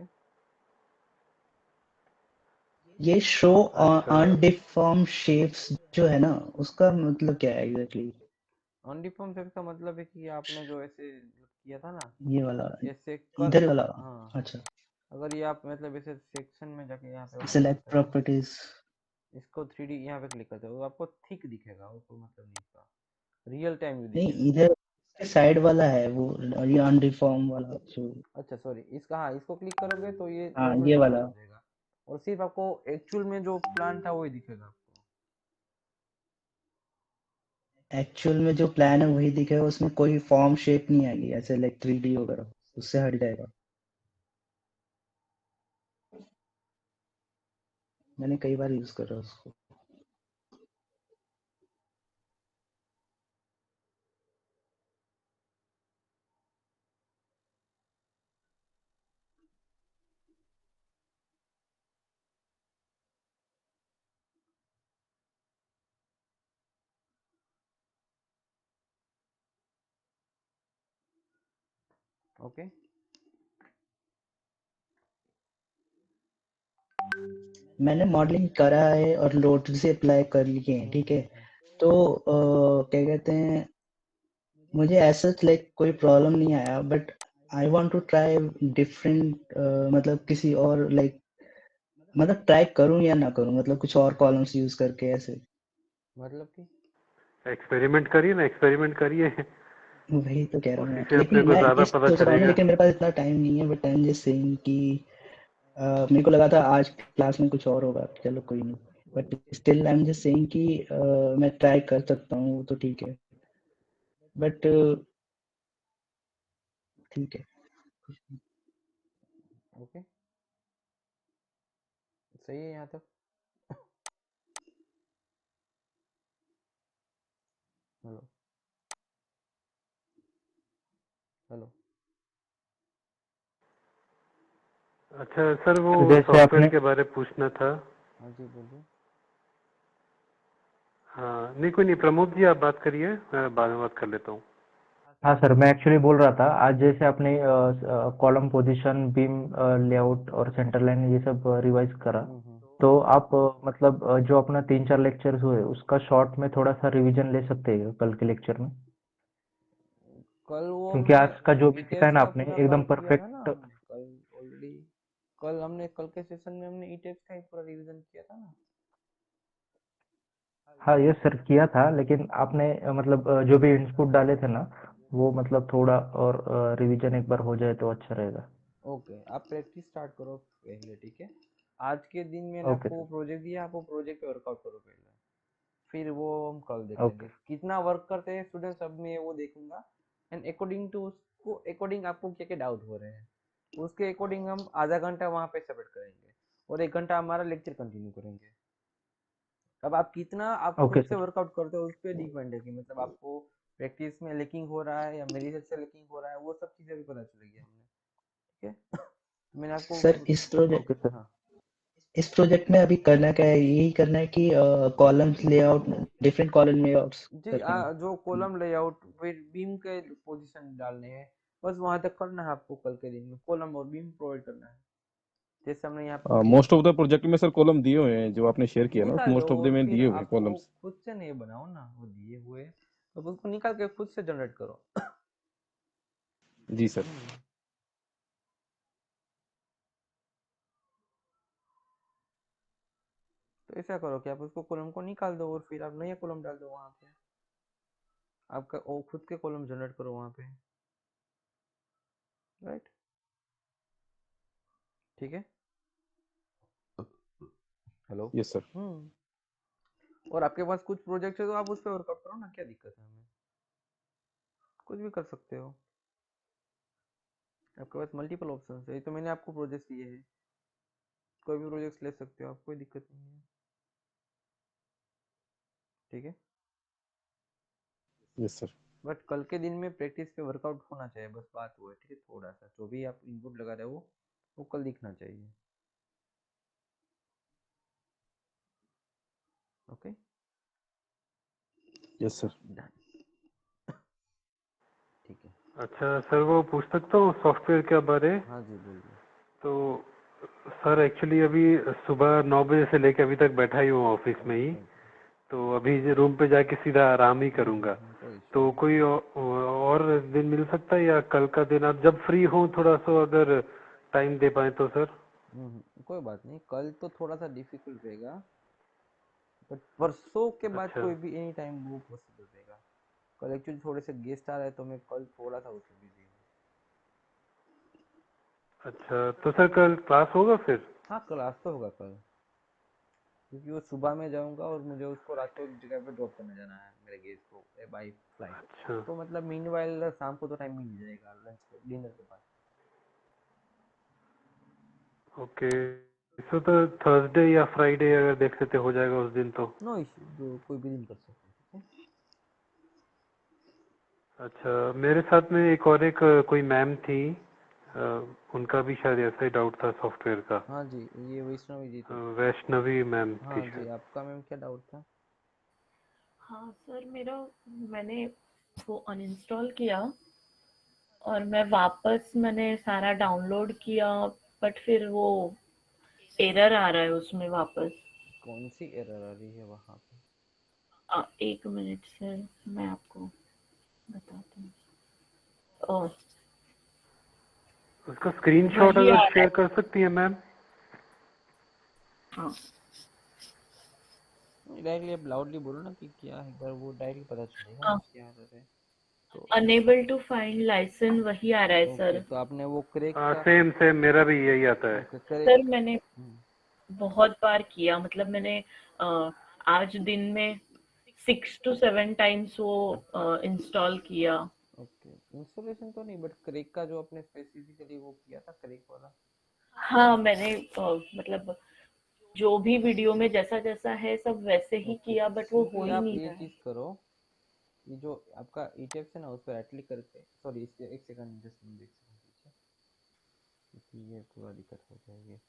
ये शो अच्छा अनडिफॉर्म शेप्स जो है ना उसका मतलब क्या है एग्जैक्टली? अनडिफॉर्म सेक्स का मतलब है कि आपने जो ऐसे किया था ना, ये वाला ऐसे कर, इधर वाला। हाँ, अच्छा अगर ये आप मतलब ऐसे सेक्शन में जाके यहाँ पे ओपन सिलेक्ट करते हो, प्रॉपर्टीज। इसको 3D यहाँ पे क्लिक करते हो, वो आपको थिक दिखेगा, वो कोई मतलब नहीं इसका, रियल टाइम व्यू नहीं दिखेगा। इधर साइड वाला है वो, ये अनडिफॉर्म वाला जो। अच्छा सॉरी, इसका, हाँ, इसको क्लिक करोगे तो ये हाँ थोड़ा ये डिफरेंट वाला। हो जाएगा, और सिर्फ आपको एक्चुअल में जो प्लान था वही दिखेगा आपको। एक्चुअल में जो प्लान है वही दिखेगा, उसमें कोई फॉर्म शेप नहीं आएगी ऐसे लाइक 3D वगैरह, उससे हट जाएगा। मैंने कई बार यूज करा उसको। ओके मैंने मॉडलिंग करा है और लोड से अप्लाई कर लिए हैं, ठीक है। तो क्या कहते हैं, मुझे ऐसा लाइक कोई प्रॉब्लम नहीं आया, but I want to try different, मतलब किसी और लाइक, मतलब ट्राई करूं या ना करूं, मतलब कुछ और कॉलम्स यूज करके ऐसे। मतलब कि एक्सपेरिमेंट करिए ना, एक्सपेरिमेंट करिए। वही तो कह रहा हूँ उसी मैं, से लेकिन अपने को मैं ज्यादा ये पता सोच रहा हूँ ना, चलेगा। लेकिन मेरे पास इतना टाइम नहीं है, but I am just saying कि मेरे को लगा था आज क्लास में कुछ और होगा, चलो कोई नहीं, but still I am just saying कि मैं ट्राई कर सकता हूँ, वो तो ठीक है, बट ठीक है। ओके सही है यहाँ तक। हेलो हेलो अच्छा सर, वो तो जैसे सॉफ्टवेयर आपने के बारे में पूछना था। हाँ जी बोलिए। हाँ नहीं, कोई नहीं, प्रमोद जी आप बात करिए, मैं बाद में बात कर लेता हूँ। हाँ सर, मैं एक्चुअली बोल रहा था, आज जैसे आपने कॉलम पोजीशन, बीम लेआउट और सेंटर लाइन ये सब रिवाइज करा, तो आप मतलब जो अपना 3-4 लेक्चर्स हुए उसका शॉर्ट में थोड़ा सा रिवीजन ले सकते हैं कल के लेक्चर में, कल वो क्योंकि हमने आज का जो भी ईटेल्स सिखाया ना का आपने पूरा एकदम कवर किया था ना, परफेक्ट। कल ऑलरेडी। कल के सेशन में हमने ईटेल्स का ही पूरा रिवीजन किया था ना। हाँ ये सर किया था, लेकिन आपने मतलब जो भी इनपुट डाले थे ना, वो मतलब थोड़ा और रिवीजन एक बार हो जाए तो अच्छा रहेगा। ओके आप प्रैक्टिस स्टार्ट करो पहले, ठीक है। आज के दिन मैंने ओके आपको प्रोजेक्ट दिया, आपको प्रोजेक्ट पे वर्कआउट करो पहले, फिर वो हम कल देख ओके लेंगे कितना वर्क करते हैं स्टूडेंट्स, अब मैं वो देखूंगा। एंड अकॉर्डिंग टू उसको, अकॉर्डिंग आपको क्या क्या डाउट हो रहे हैं, उसके अकॉर्डिंग हम आधा घंटा वहाँ पे सबमिट करेंगे और 1 घंटा हमारा लेक्चर कंटिन्यू करेंगे। अब आप कितना आप खुद ओके से सर। वर्कआउट करते हो उस पर डिपेंड है कि मतलब आपको प्रैक्टिस में लेकिंग हो रहा है या मेरी से लेकिंग हो रहा है, वो सब चीज़ें भी पता चलेगी हमें, ठीक है। मैंने आपको सर ओके सर। हाँ इस प्रोजेक्ट में अभी करना क्या है, यही करना है कि columns layout, different column layouts जी करने हैं। जो कॉलम लेआउट फिर बीम के पोजीशन डालने हैं, बस वहां तक करना है आपको। कल के दिन में कॉलम और बीम प्रोवाइड करना है, जैसे हमने यहाँ पे किया मोस्ट था। ऑफ द प्रोजेक्ट में सर कॉलम दिए हुए हैं, जो आपने शेयर किया ना, निकाल दो मोस्ट ऑफ द और में फिर दिए हुए हैं आप वो कॉलम्स। खुद से नहीं बनाओ ना, वो दिए हुए तो उसको निकाल के खुद से जनरेट करो। जी सर। तो ऐसा करो कि आप उसको कॉलम को निकाल दो और फिर आप नया कॉलम डाल दो वहां पे, आपका वो खुद के कॉलम जनरेट करो वहां पे, राइट, ठीक है। Hello yes sir. और आपके पास कुछ प्रोजेक्ट है तो आप उस पर वर्कआउट करो ना, क्या दिक्कत है हमें, कुछ भी कर सकते हो, आपके पास मल्टीपल ऑप्शन है। ये तो मैंने आपको प्रोजेक्ट दिए हैं, कोई भी प्रोजेक्ट ले सकते हो आप, कोई दिक्कत नहीं है, ठीक है। Yes sir. बट कल के दिन में प्रैक्टिस पे वर्कआउट होना चाहिए, बस बात वो है, ठीक है। थोड़ा सा जो भी आप इनपुट लगा रहे हो वो कल दिखना चाहिए, ओके यस सर। डन, ठीक है। अच्छा सर, वो पूछ सकता हूँ सॉफ्टवेयर के बारे? हाँ जी बोलिए। तो सर एक्चुअली अभी सुबह 9 बजे से लेके अभी तक बैठा ही हूँ ऑफिस में ही, अच्छा अच्छा। तो अभी रूम पे जाके सीधा आराम ही करूँगा। कोई इशू तो नहीं। कोई और दिन मिल सकता है, या कल का दिन आप जब फ्री हो थोड़ा सा अगर टाइम दे पाए तो सर? कोई बात नहीं, कल तो थोड़ा सा डिफिकल्ट रहेगा, बट परसों के बाद अच्छा कोई भी एनी टाइम वो पॉसिबल रहेगा। कल एक्चुअली थोड़े से गेस्ट आ रहे हैं तो मैं कल थोड़ा सा उसमें बिजी हूँ। अच्छा, तो सर कल क्लास होगा फिर? हाँ क्लास तो होगा कल, क्योंकि वो सुबह में जाऊंगा और मुझे उसको रात को एक जगह पे ड्रॉप करने जाना है मेरे गेस्ट को बाई फ्लाइट। अच्छा तो मतलब मीनवाइल शाम को तो टाइम मिल जाएगा लंच के डिनर के बाद। ओके, तो थर्सडे या फ्राइडे अगर देख लेते हो जाएगा उस दिन तो? नो इशू, जो कोई भी दिन कर सकते हैं, ठीक है। अच्छा, मेरे साथ में एक कोई मैम थी, उनका भी शायद ऐसा ही डाउट था सॉफ्टवेयर का। हाँ जी ये वैष्णवी जी थे। वैष्णवी मैम थी हाँ जी शायद। आपका मैम क्या डाउट था। हाँ सर, मैंने वो अनइंस्टॉल किया और मैंने सारा डाउनलोड किया, बट फिर वो एरर आ रहा है उसमें वापस। कौन सी एरर आ रही है वहाँ पे? एक मिनट सर, मैं आपको बताती हूँ। ओह, उसका स्क्रीनशॉट वही आ अगर रहा है। शेयर कर सकती है मैम? हाँ, डायरेक्टली आप लाउडली बोलो ना कि क्या है, पर वो डायरेक्टली पता चलेगा ना हाँ, क्या एरर है। तो अनेबल टू फाइंड लाइसेंस वही आ रहा है ओके, सर। तो आपने वो क्रेक हाँ का, सेम सेम, मेरा भी यही आता है। ओके सर क्रेक, मैंने बहुत बार किया, मतलब मैंने आज दिन में 6 to 7 टाइम्स वो इंस्टॉल किया। ओके इंस्टॉलेशन तो नहीं, बट क्रेक का जो आपने स्पेसिफिकली वो किया था क्रेक वाला। हाँ, मैंने मतलब जो भी वीडियो में जैसा जैसा है सब वैसे ही ओके, किया, बट वो फिर हो भी ही आप नहीं ये रहा है। चीज करो, ये जो आपका ETF है ना उस पर राइट क्लिक करके, सॉरी एक सेकंड, जस्ट एक सेकंड पीछे, क्योंकि ये पूरा दिक्कत हो जाएगी।